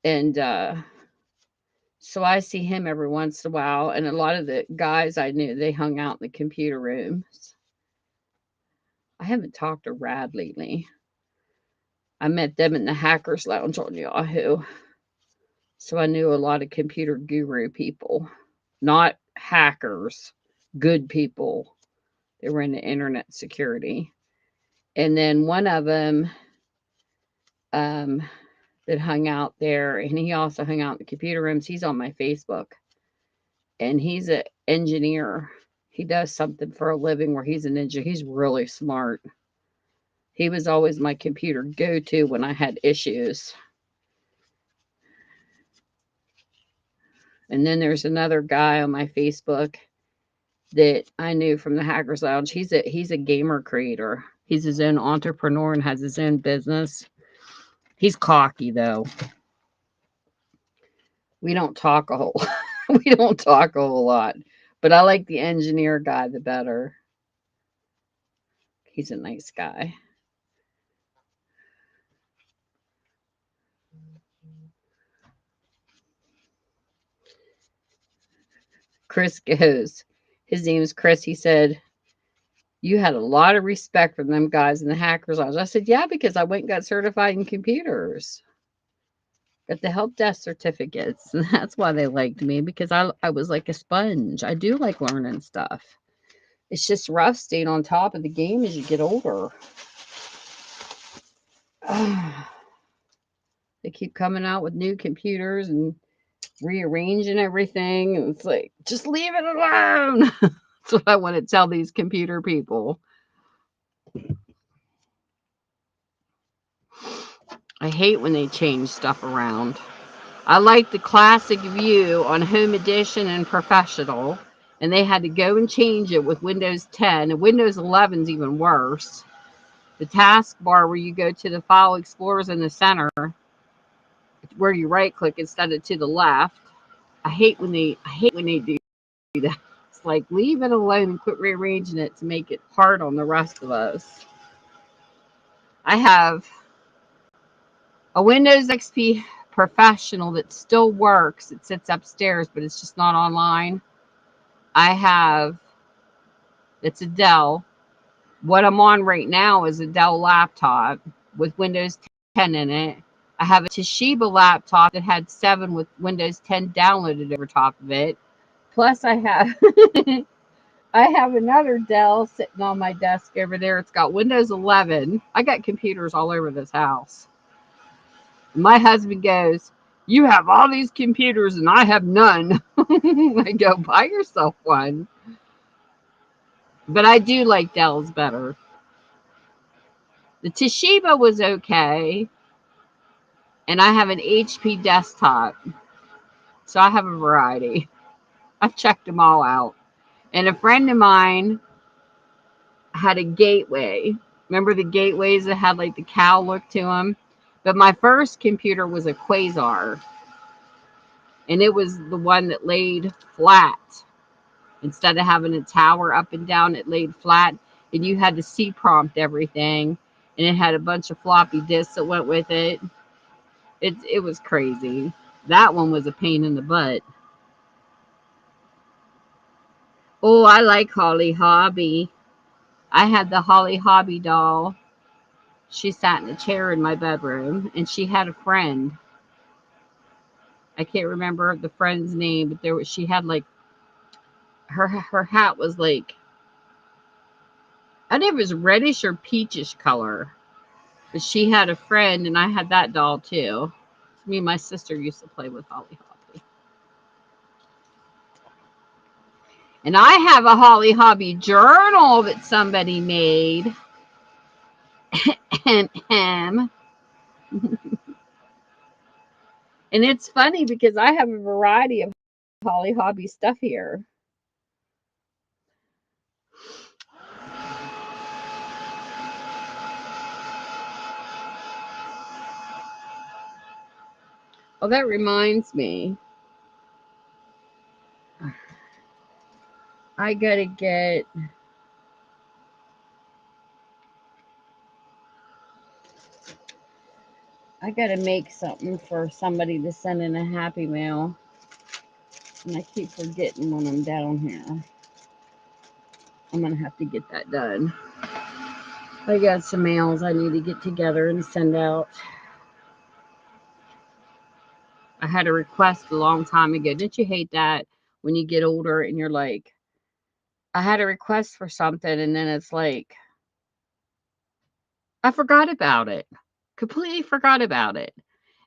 And so I see him every once in a while, and a lot of the guys I knew, they hung out in the computer rooms. I haven't talked to Rad lately. I met them in the Hackers Lounge on Yahoo. So I knew a lot of computer guru people, not hackers, good people. They were into internet security. And then one of them that hung out there, and he also hung out in the computer rooms, he's on my Facebook. And he's an engineer. He does something for a living where he's an engineer. He's really smart. He was always my computer go-to when I had issues. And then there's another guy on my Facebook that I knew from the Hackers Lounge. He's a gamer creator. He's his own entrepreneur and has his own business. He's cocky though. We don't talk a whole we don't talk a whole lot. But I like the engineer guy the better. He's a nice guy. Chris goes, his name is Chris. He said, you had a lot of respect for them guys in the Hackers Lounge. I said, yeah, because I went and got certified in computers. Got the help desk certificates. And that's why they liked me, because I was like a sponge. I do like learning stuff. It's just rough staying on top of the game as you get older. They keep coming out with new computers and rearranging everything. And it's like, just leave it alone. That's what I want to tell these computer people. I hate when they change stuff around. I like the classic view on Home Edition and Professional, and they had to go and change it with Windows 10. And Windows 11 is even worse. The taskbar where you go to the File Explorers in the center, where you right click instead of to the left. I hate when they do that. It's like, leave it alone and quit rearranging it to make it hard on the rest of us. I have a Windows XP Professional that still works. It sits upstairs, but it's just not online. I have, it's a Dell. What I'm on right now is a Dell laptop with Windows 10 in it. I have a Toshiba laptop that had 7 with Windows 10 downloaded over top of it. Plus I have I have another Dell sitting on my desk over there. It's got Windows 11. I got computers all over this house. My husband goes, you have all these computers and I have none. I go, buy yourself one. But I do like Dell's better. The Toshiba was okay. And I have an HP desktop. So I have a variety. I've checked them all out. And a friend of mine had a Gateway. Remember the Gateways that had like the cow look to them? But my first computer was a Quasar. And it was the one that laid flat. Instead of having a tower up and down, it laid flat. And you had to C prompt everything. And it had a bunch of floppy disks that went with it. It was crazy. That one was a pain in the butt. Oh, I like Holly Hobby. I had the Holly Hobby doll. She sat in a chair in my bedroom, and she had a friend. I can't remember the friend's name, but she had like her hat was like, I think it was reddish or peachish color. But she had a friend, and I had that doll too. Me and my sister used to play with Holly Hobby. And I have a Holly Hobby journal that somebody made. And it's funny because I have a variety of Holly Hobby stuff here. Oh, that reminds me. I gotta get. I gotta make something for somebody to send in a Happy Mail. And I keep forgetting when I'm down here. I'm gonna have to get that done. I got some mails I need to get together and send out. I had a request a long time ago. Didn't you hate that when you get older and you're like, I had a request for something, and then it's like, I forgot about it. Completely forgot about it.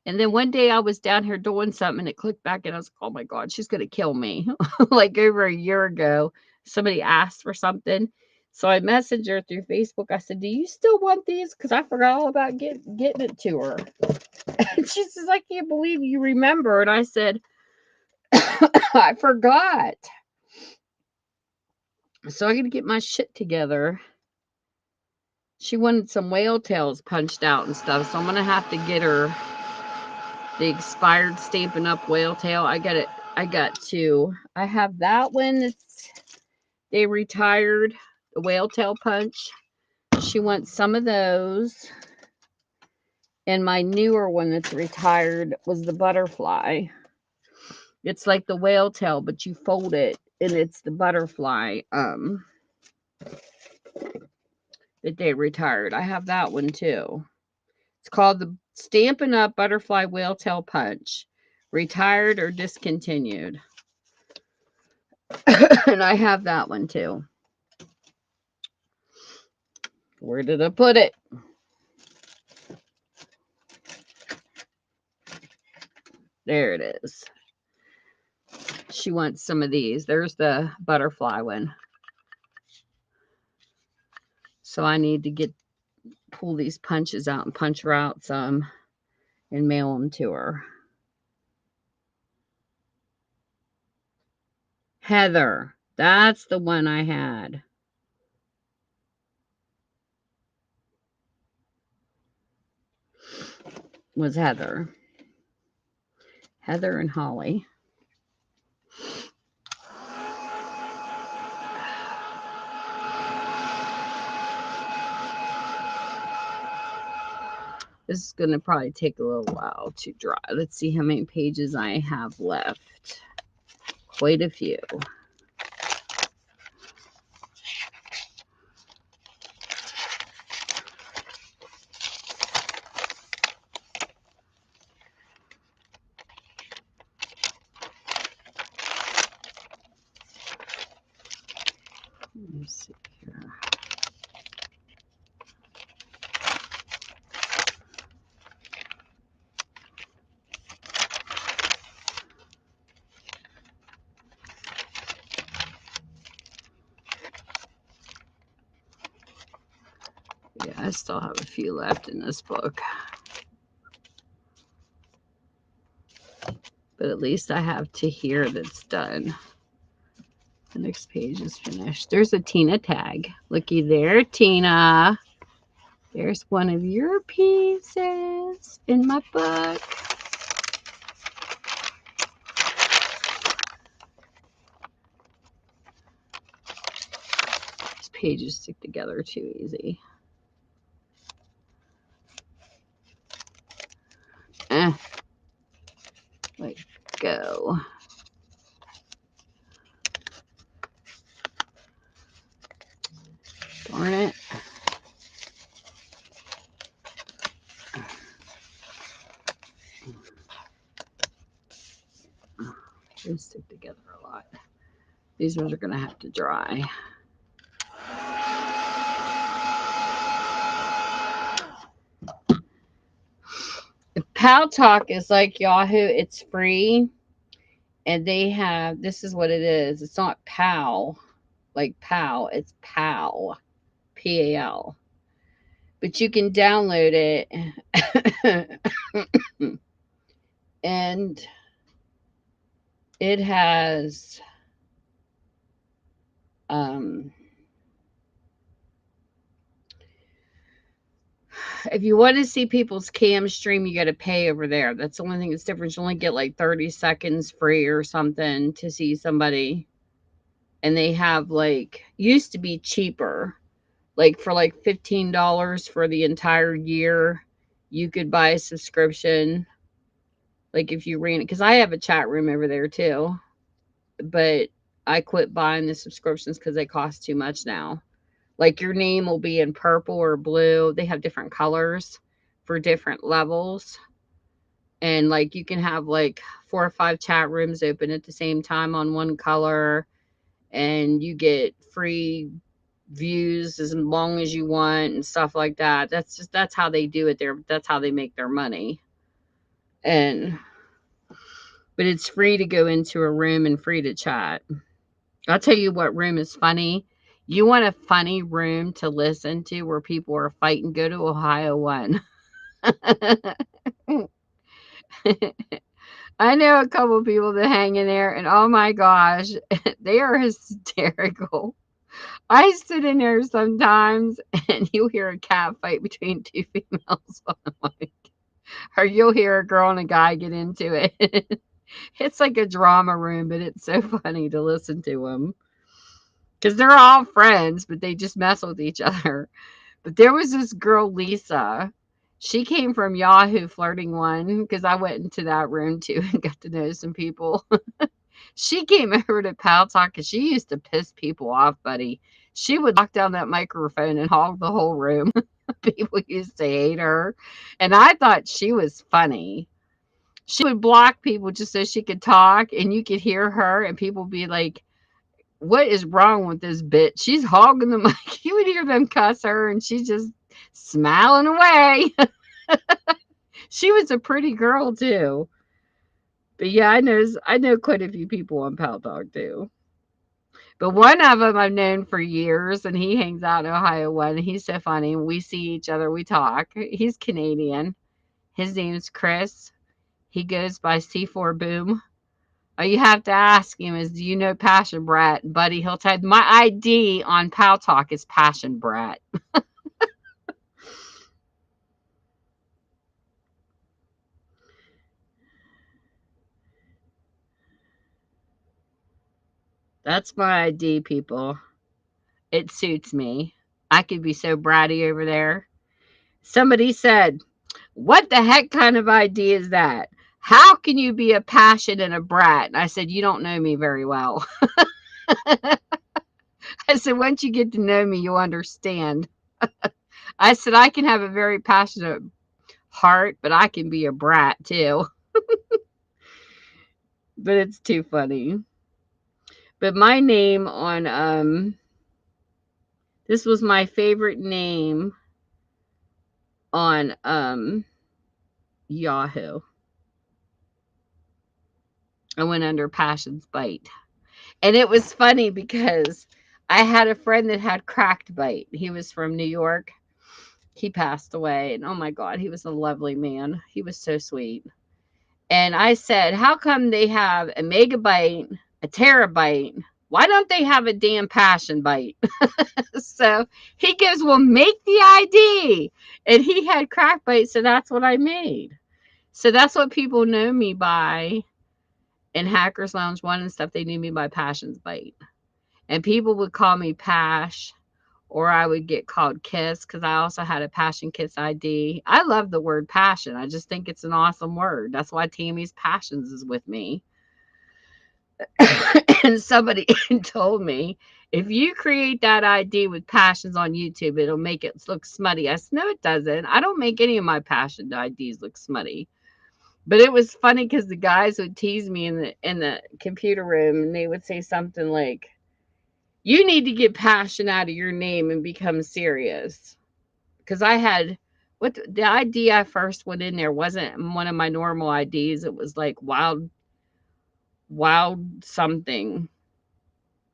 And then one day I was down here doing something and it clicked back and I was like, oh my God, she's going to kill me. Like over a year ago, somebody asked for something. So I messaged her through Facebook. I said, do you still want these? Because I forgot all about getting it to her. And she says, I can't believe you remember. And I said, I forgot. So I got to get my shit together. She wanted some whale tails punched out and stuff. So I'm going to have to get her the expired Stampin' Up! Whale tail. I have that one that's they retired, the whale tail punch. She wants some of those. And my newer one that's retired was the butterfly. It's like the whale tail, but you fold it and it's the butterfly that they retired. I have that one too. It's called the Stampin' Up! Butterfly Whale Tail Punch. Retired or discontinued. And I have that one too. Where did I put it? There it is. She wants some of these. There's the butterfly one. So I need to pull these punches out and punch her out some and mail them to her. Heather. That's the one I had. Was Heather. Heather and Holly. This is going to probably take a little while to dry. Let's see how many pages I have left. Quite a few. Let me see here. Yeah, I still have a few left in this book. But at least I have to here that's done. The next page is finished. There's a Tina tag. Looky there, Tina. There's one of your pieces in my book. These pages stick together too easy. Let go. They stick together a lot. These ones are going to have to dry. Paltalk is like Yahoo. It's free. And they have, this is what it is. It's not PAL, like PAL. It's PAL. PAL. But you can download it. And it has um if you want to see people's cam stream, you got to pay over there. That's the only thing that's different. You only get like 30 seconds free or something to see somebody. And they have like, used to be cheaper. Like for like $15 for the entire year, you could buy a subscription. Like if you ran it, because I have a chat room over there too. But I quit buying the subscriptions because they cost too much now. Like your name will be in purple or blue. They have different colors for different levels. And like you can have like 4 or 5 chat rooms open at the same time on one color. And you get free views as long as you want and stuff like that. That's how they do it there. That's how they make their money. And but it's free to go into a room and free to chat. I'll tell you what room is funny. You want a funny room to listen to where people are fighting, go to Ohio 1. I know a couple of people that hang in there, and oh my gosh, they are hysterical. I sit in there sometimes, and you'll hear a cat fight between 2 females on the mic. Or you'll hear a girl and a guy get into it. It's like a drama room, but it's so funny to listen to them. Because they're all friends, but they just mess with each other. But there was this girl, Lisa. She came from Yahoo Flirting One because I went into that room too and got to know some people. She came over to Paltalk because she used to piss people off, buddy. She would lock down that microphone and hog the whole room. People used to hate her. And I thought she was funny. She would block people just so she could talk, and you could hear her, and people would be like, what is wrong with this bitch? She's hogging the mic. You would hear them cuss her, and she's just smiling away. She was a pretty girl too. But yeah, I know quite a few people on Paltalk too. But one of them I've known for years, and he hangs out in Ohio 1. He's so funny. We see each other, we talk. He's Canadian. His name's Chris. He goes by C4 Boom. All you have to ask him is, do you know Passion Brat? Buddy, he'll tell you, my ID on Paltalk is Passion Brat. That's my ID, people. It suits me. I could be so bratty over there. Somebody said, what the heck kind of ID is that? How can you be a passion and a brat? And I said, you don't know me very well. I said, once you get to know me, you'll understand. I said, I can have a very passionate heart, but I can be a brat too. But it's too funny. But my name on this was my favorite name on Yahoo. I went under Passion's Bite. And it was funny because I had a friend that had cracked bite. He was from New York. He passed away. And oh my God, he was a lovely man. He was so sweet. And I said, how come they have a megabyte, a terabyte? Why don't they have a damn passion bite? So he goes, well, make the ID. And he had crack bite. So that's what I made. So that's what people know me by in Hackers Lounge 1 and stuff. They knew me by Passion's Bite. And people would call me Pash, or I would get called Kiss because I also had a Passion Kiss ID. I love the word passion. I just think it's an awesome word. That's why Tammy's Passions is with me. And somebody told me, if you create that ID with passions on YouTube, it'll make it look smutty. I said, no, it doesn't. I don't make any of my passion IDs look smutty. But it was funny because the guys would tease me in the computer room, and they would say something like, "You need to get passion out of your name and become serious." Because I had what the ID I first went in there wasn't one of my normal IDs. It was like wild something,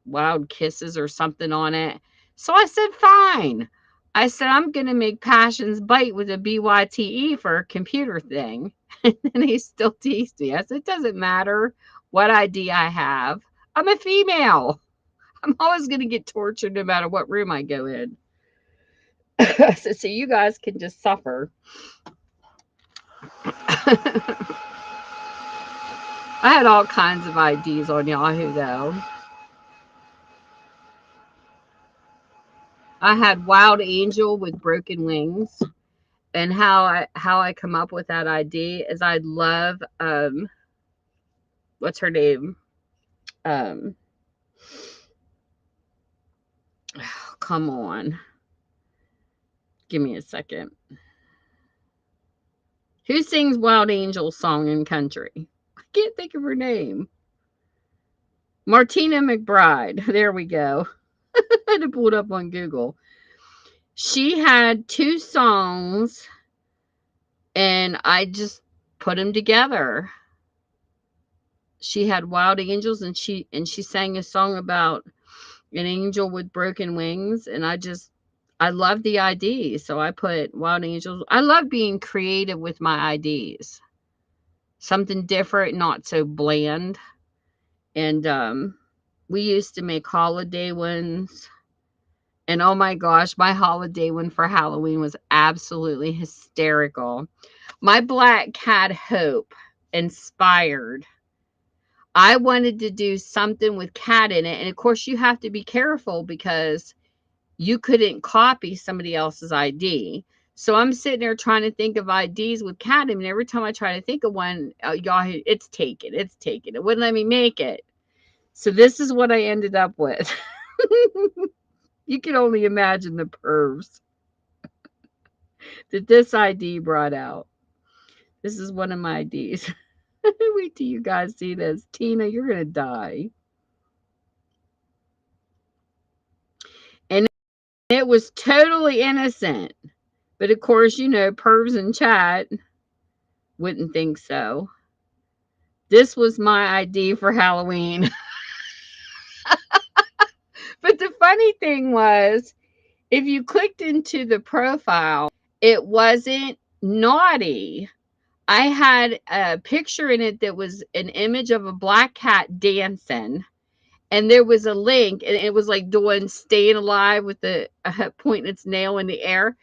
wild kisses or something on it. So I said, fine. I said, I'm going to make Passions Bite with a BYTE for a computer thing. And he still teased me. I said, it doesn't matter what ID I have. I'm a female. I'm always going to get tortured no matter what room I go in. So you guys can just suffer. I had all kinds of IDs on Yahoo, though. I had Wild Angel with Broken Wings. And how I come up with that ID is I love what's her name? Um oh, come on. Give me a second. Who sings Wild Angel's song in country? I can't think of her name. Martina McBride. There we go. I had to pull it up on Google. She had 2 songs and I just put them together. She had Wild Angels and she sang a song about an angel with broken wings, and I love the ID, so I put Wild Angels. I love being creative with my IDs. Something different, not so bland. And we used to make holiday ones. And oh my gosh, my holiday one for Halloween was absolutely hysterical. My black cat Hope inspired. I wanted to do something with cat in it. And of course, you have to be careful because you couldn't copy somebody else's ID. So I'm sitting there trying to think of IDs with cat in it. And every time I try to think of one, y'all, it's taken. It's taken. It wouldn't let me make it. So this is what I ended up with. You can only imagine the pervs that this ID brought out. This is one of my IDs. Wait till you guys see this. Tina, you're going to die. And it was totally innocent. But of course, you know, pervs in chat wouldn't think so. This was my ID for Halloween. But the funny thing was, if you clicked into the profile, it wasn't naughty. I had a picture in it that was an image of a black cat dancing. And there was a link, and it was like doing staying alive with the pointing its nail in the air.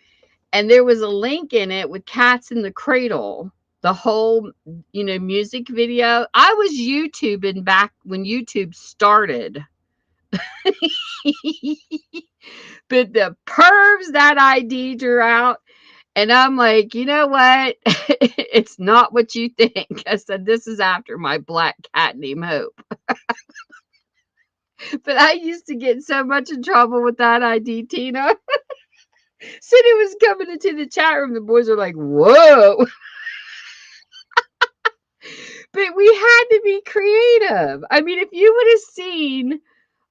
And there was a link in it with Cats in the Cradle, the whole, you know, music video. I was YouTubing back when YouTube started. But the pervs that ID drew out, and I'm like, you know what? It's not what you think. I said, this is after my black cat named Hope. But I used to get so much in trouble with that ID, Tina. Said it was coming into the chat room. The boys are like, whoa. But we had to be creative. I mean, if you would have seen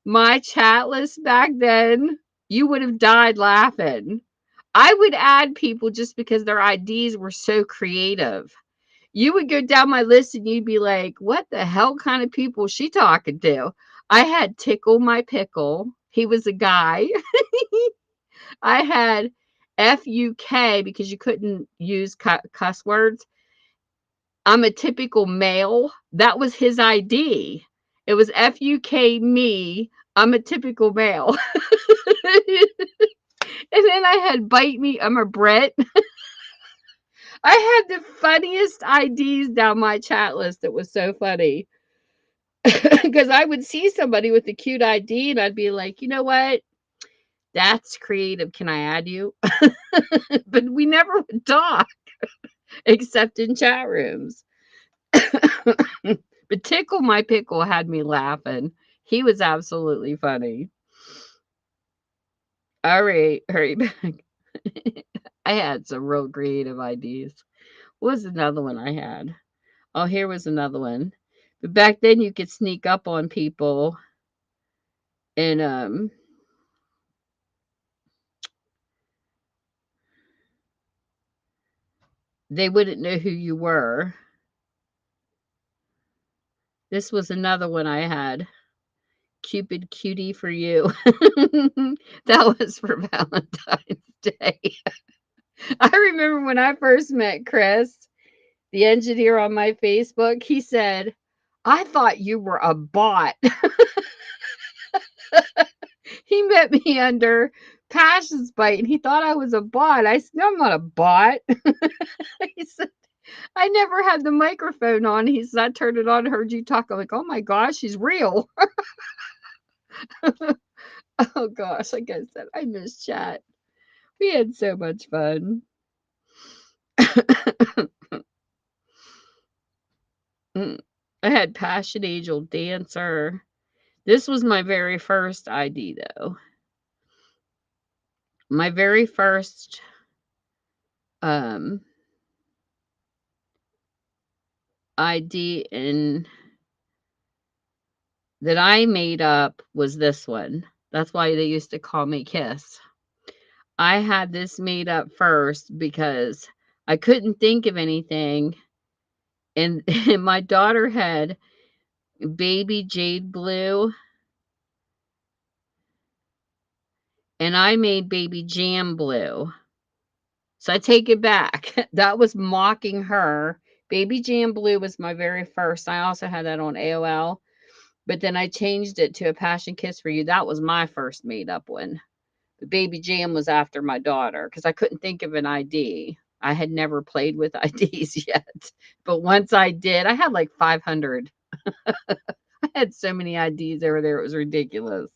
my chat list back then, you would have died laughing. I would add people just because their IDs were so creative. You would go down my list and you'd be like, what the hell kind of people is she talking to? I had Tickle My Pickle. He was a guy. I had FUK because you couldn't use cuss words. I'm a typical male. That was his ID. It was FUK me. I'm a typical male. And then I had Bite Me. I'm a Brit. I had the funniest IDs down my chat list. It was so funny. Because I would see somebody with a cute ID and I'd be like, you know what? That's creative. Can I add you? But we never would talk except in chat rooms. But Tickle My Pickle had me laughing. He was absolutely funny. All right, hurry back. I had some real creative ideas. What was another one I had? Oh, here was another one. But back then you could sneak up on people and they wouldn't know who you were. This was another one I had. Cupid cutie for you. That was for Valentine's Day. I remember when I first met Chris, the engineer on my Facebook, he said, I thought you were a bot. He met me under Passion's Bite and he thought I was a bot. I said, no, I'm not a bot. He said, I never had the microphone on. He said, I turned it on, heard you talk. I'm like, oh my gosh, he's real. Oh gosh, like I said, I miss chat. We had so much fun. I had Passion Angel Dancer. This was my very first ID, though. My very first ID that I made up was this one. That's why they used to call me Kiss. I had this made up first because I couldn't think of anything. And, and my daughter had Baby Jade Blue. And I made Baby Jam Blue. So I take it back. That was mocking her. Baby Jam Blue was my very first. I also had that on AOL. But then I changed it to A Passion Kiss for You. That was my first made up one. The Baby Jam was after my daughter because I couldn't think of an ID. I had never played with IDs yet. But once I did, I had like 500. I had so many IDs over there. It was ridiculous.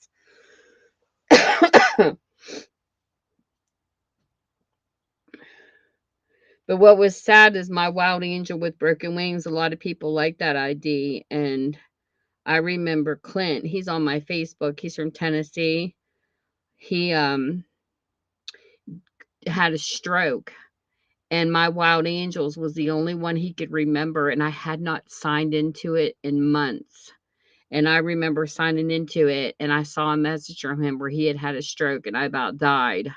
But what was sad is my Wild Angel with Broken Wings. A lot of people like that ID. And I remember Clint. He's on my Facebook. He's from Tennessee. He had a stroke. And my Wild Angels was the only one he could remember. And I had not signed into it in months. And I remember signing into it. And I saw a message from him where he had a stroke. And I about died.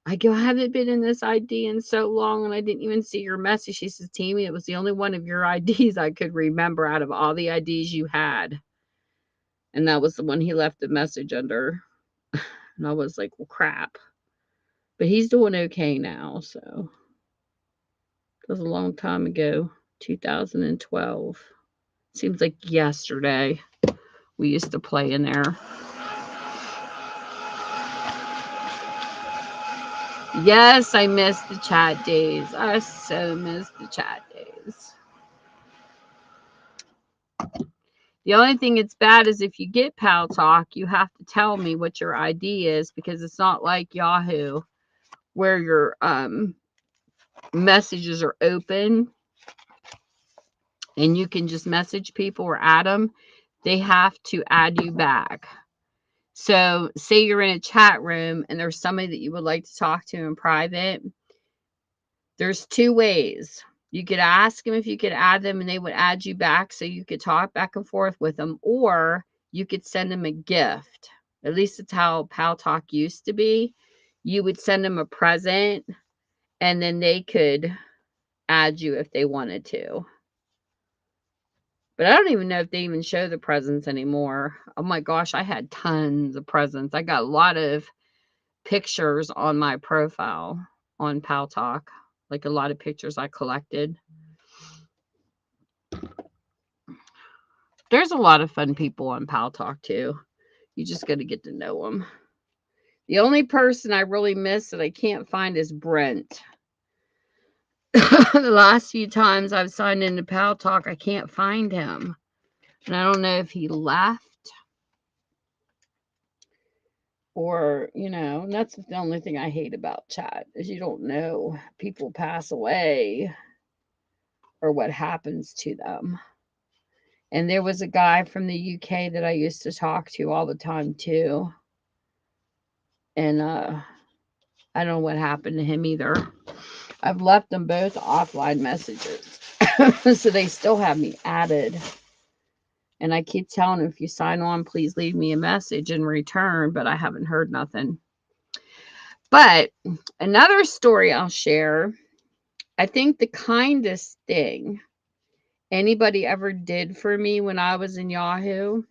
I go, I haven't been in this ID in so long and I didn't even see your message. She says, Tammy, it was the only one of your IDs I could remember out of all the IDs you had. And that was the one he left the message under. And I was like, well, crap. But he's doing okay now. So it was a long time ago, 2012. Seems like yesterday we used to play in there. Yes, I miss the chat days. I so miss the chat days. The only thing that's bad is if you get Pal Talk, you have to tell me what your ID is because it's not like Yahoo where your messages are open and you can just message people or add them. They have to add you back. So say you're in a chat room and there's somebody that you would like to talk to in private. There's two ways. You could ask them if you could add them and they would add you back so you could talk back and forth with them, or you could send them a gift. At least it's how Pal Talk used to be. You would send them a present and then they could add you if they wanted to. But I don't even know if they even show the presents anymore. Oh my gosh, I had tons of presents. I got a lot of pictures on my profile on Pal Talk. Like a lot of pictures I collected. There's a lot of fun people on Pal Talk too. You just got to get to know them. The only person I really miss that I can't find is Brent. The last few times I've signed into Pal Talk, I can't find him. And I don't know if he left or, that's the only thing I hate about chat is you don't know people pass away or what happens to them. And there was a guy from the UK that I used to talk to all the time too. And I don't know what happened to him either. I've left them both offline messages. So they still have me added. And I keep telling them, if you sign on, please leave me a message in return, but I haven't heard nothing. But another story I'll share, I think the kindest thing anybody ever did for me when I was in Yahoo,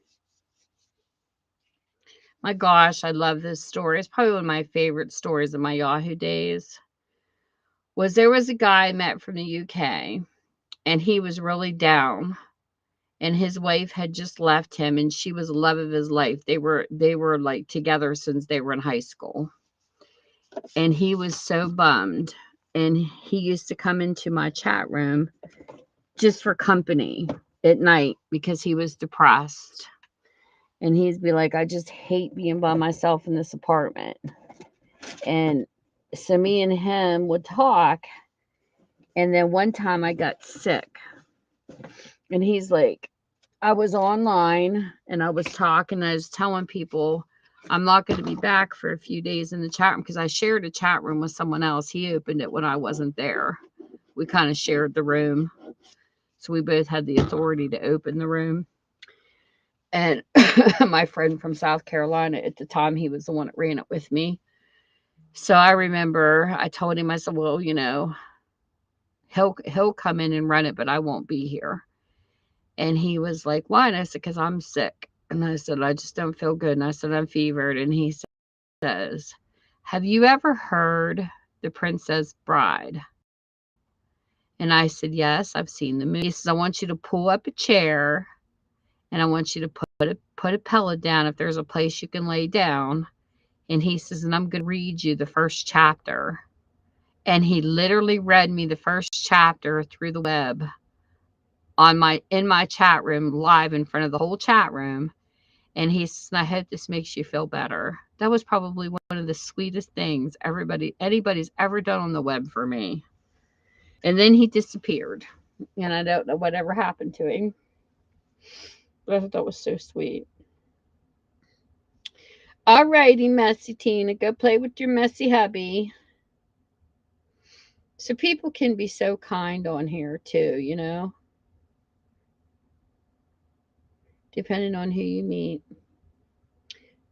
my gosh, I love this story. It's probably one of my favorite stories of my Yahoo days. There was a guy I met from the UK, and he was really down, and his wife had just left him, and she was the love of his life. They were like together since they were in high school. And he was so bummed, and he used to come into my chat room just for company at night because he was depressed. And he'd be like, I just hate being by myself in this apartment. And so me and him would talk. And then one time I got sick. And he's like, I was online and I was talking. I was telling people I'm not going to be back for a few days in the chat room because I shared a chat room with someone else. He opened it when I wasn't there. We kind of shared the room. So we both had the authority to open the room. And my friend from South Carolina at the time, he was the one that ran it with me. So I remember I told him, I said, well, he'll come in and run it, but I won't be here. And he was like, why? And I said, because I'm sick. And I said, I just don't feel good. And I said, I'm fevered. And he says, have you ever heard The Princess Bride? And I said, yes, I've seen the movie. He says, I want you to pull up a chair and I want you to put a pillow down if there's a place you can lay down. And he says, and I'm going to read you the first chapter. And he literally read me the first chapter through the web in my chat room, live in front of the whole chat room. And he says, I hope this makes you feel better. That was probably one of the sweetest things anybody's ever done on the web for me. And then he disappeared. And I don't know whatever happened to him. But I thought that was so sweet. All righty, Messy Tina. Go play with your messy hubby. So people can be so kind on here too, depending on who you meet.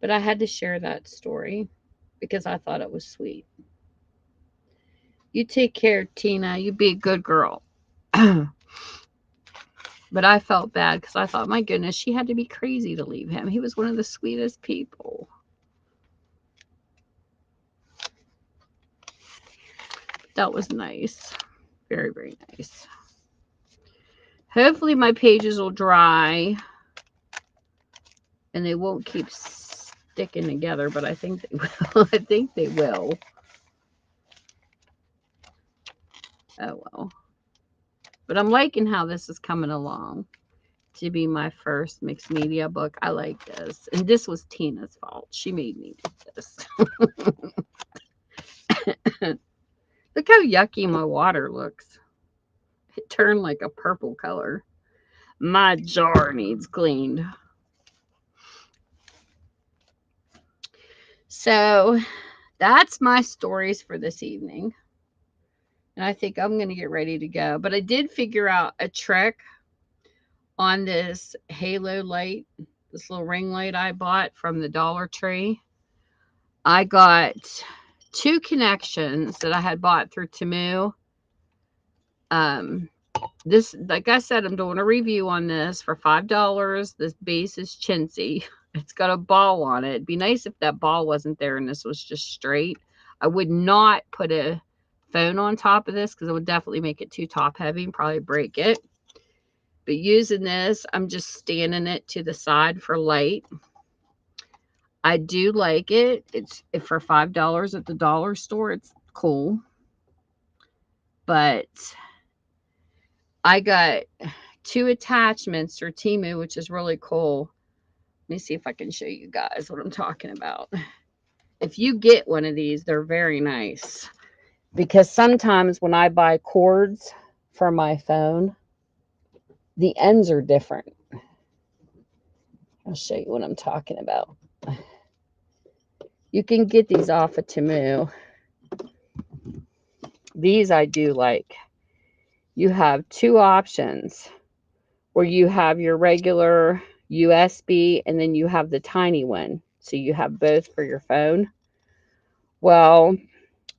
But I had to share that story because I thought it was sweet. You take care, Tina. You be a good girl. But I felt bad because I thought, my goodness, she had to be crazy to leave him. He was one of the sweetest people. That was nice. Very, very nice. Hopefully my pages will dry and they won't keep sticking together, but I think they will. I think they will. Oh, well. But I'm liking how this is coming along to be my first mixed media book. I like this. And this was Tina's fault. She made me do this. Look how yucky my water looks. It turned like a purple color. My jar needs cleaned. So that's my stories for this evening. And I think I'm going to get ready to go. But I did figure out a trick on this halo light, this little ring light I bought from the Dollar Tree. I got 2 connections that I had bought through Temu. This, like I said, I'm doing a review on this for $5. This base is chintzy. It's got a ball on it. It'd be nice if that ball wasn't there and this was just straight. I would not put a phone on top of this because it would definitely make it too top heavy and probably break it. But using this, I'm just standing it to the side for light. I do like it. It's for $5 at the dollar store. It's cool. But I got 2 attachments for Temu, which is really cool. Let me see if I can show you guys what I'm talking about. If you get one of these, they're very nice. Because sometimes when I buy cords for my phone, the ends are different. I'll show you what I'm talking about. You can get these off of Temu. These I do like. you have two options where you have your regular USB and then you have the tiny one. So you have both for your phone. Well,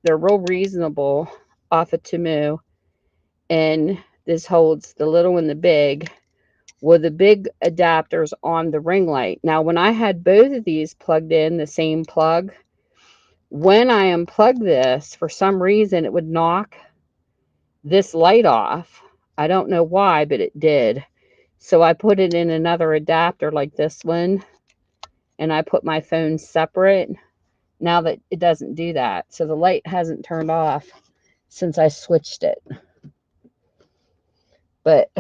they're real reasonable off of Temu. And this holds the little and the big, with the big adapters on the ring light. Now, when I had both of these plugged in, the same plug, when I unplugged this, for some reason, it would knock this light off. I don't know why, but it did. So I put it in another adapter like this one, and I put my phone separate. Now that it doesn't do that. So the light hasn't turned off since I switched it. But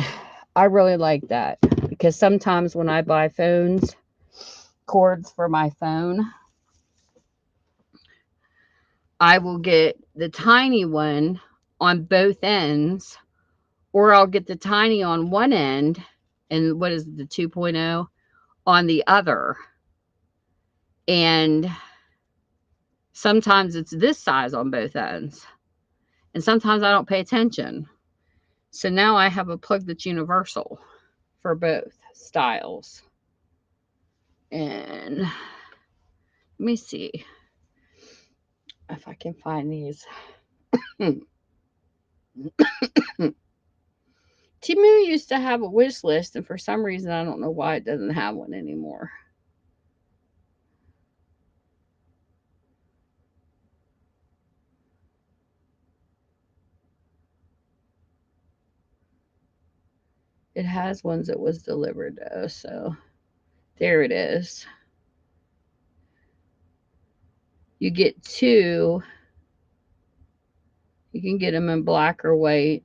I really like that because sometimes when I buy phones, cords for my phone, I will get the tiny one on both ends, or I'll get the tiny on one end and what is the 2.0 on the other. And sometimes it's this size on both ends. And sometimes I don't pay attention. So now I have a plug that's universal for both styles. And let me see if I can find these. Temu used to have a wish list, and for some reason, I don't know why it doesn't have one anymore. It has ones that was delivered, though, so there it is. You get two. You can get them in black or white.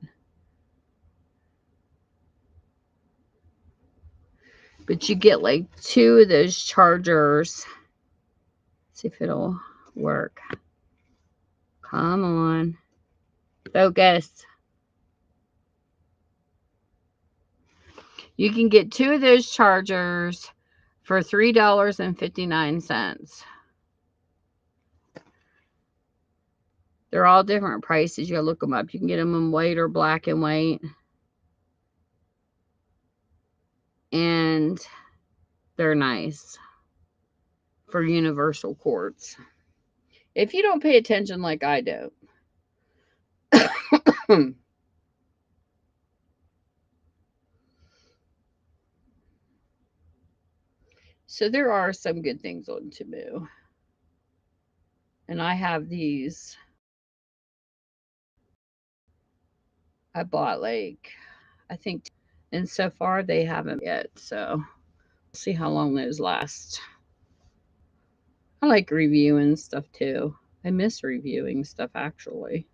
But you get like two of those chargers. See if it'll work. Come on. Focus. You can get two of those chargers for $3.59. They're all different prices. You gotta look them up. You can get them in white or black and white. And they're nice for universal cords. If you don't pay attention like I don't. So there are some good things on Temu. And I have these. I bought like, I think, and so far they haven't yet. So we'll see how long those last. I like reviewing stuff too. I miss reviewing stuff actually.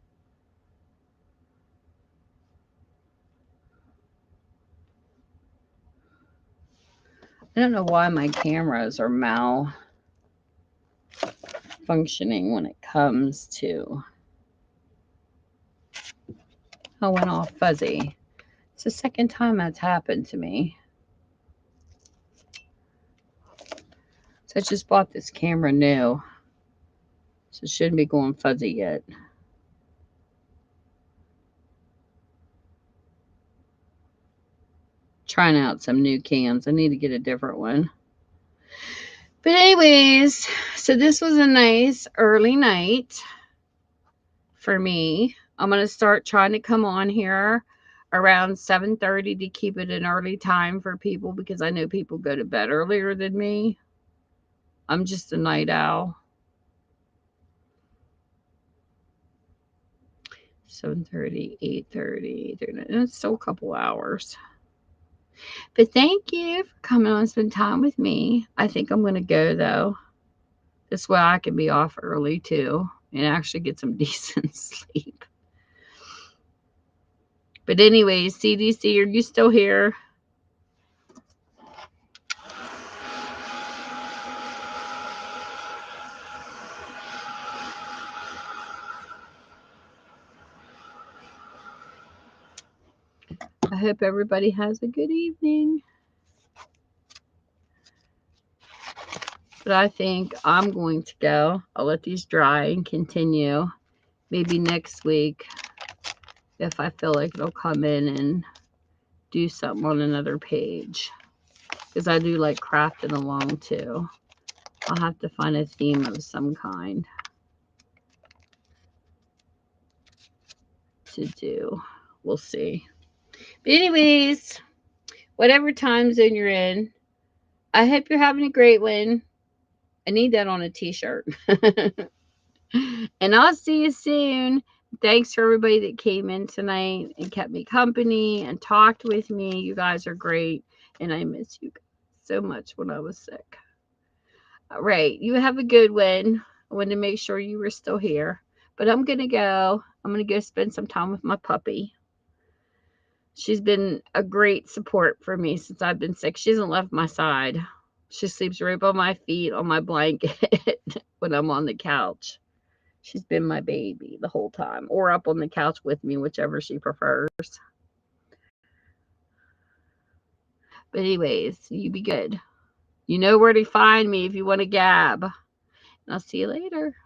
I don't know why my cameras are malfunctioning when it comes to. I went all fuzzy. It's the second time that's happened to me. So I just bought this camera new. So it shouldn't be going fuzzy yet. Trying out some new cams. I need to get a different one. But anyways, so this was a nice early night for me. I'm going to start trying to come on here around 7:30 to keep it an early time for people because I know people go to bed earlier than me. I'm just a night owl. 7:30, 8:30. It's still a couple hours. But thank you for coming on and spend time with me. I think I'm going to go though. This way I can be off early too and actually get some decent sleep. But anyways, CDC, are you still here? I hope everybody has a good evening. But I think I'm going to go. I'll let these dry and continue. Maybe next week if I feel like it'll come in and do something on another page. Because I do like crafting along too. I'll have to find a theme of some kind to do. We'll see. But anyways, whatever time zone you're in, I hope you're having a great one. I need that on a t-shirt. And I'll see you soon. Thanks for everybody that came in tonight and kept me company and talked with me. You guys are great. And I miss you so much when I was sick. All right. You have a good one. I wanted to make sure you were still here. But I'm going to go. I'm going to go spend some time with my puppy. She's been a great support for me since I've been sick. She hasn't left my side. She sleeps right by my feet on my blanket when I'm on the couch. She's been my baby the whole time, or up on the couch with me, whichever she prefers. But anyways, you be good. You know where to find me if you want to gab. And I'll see you later.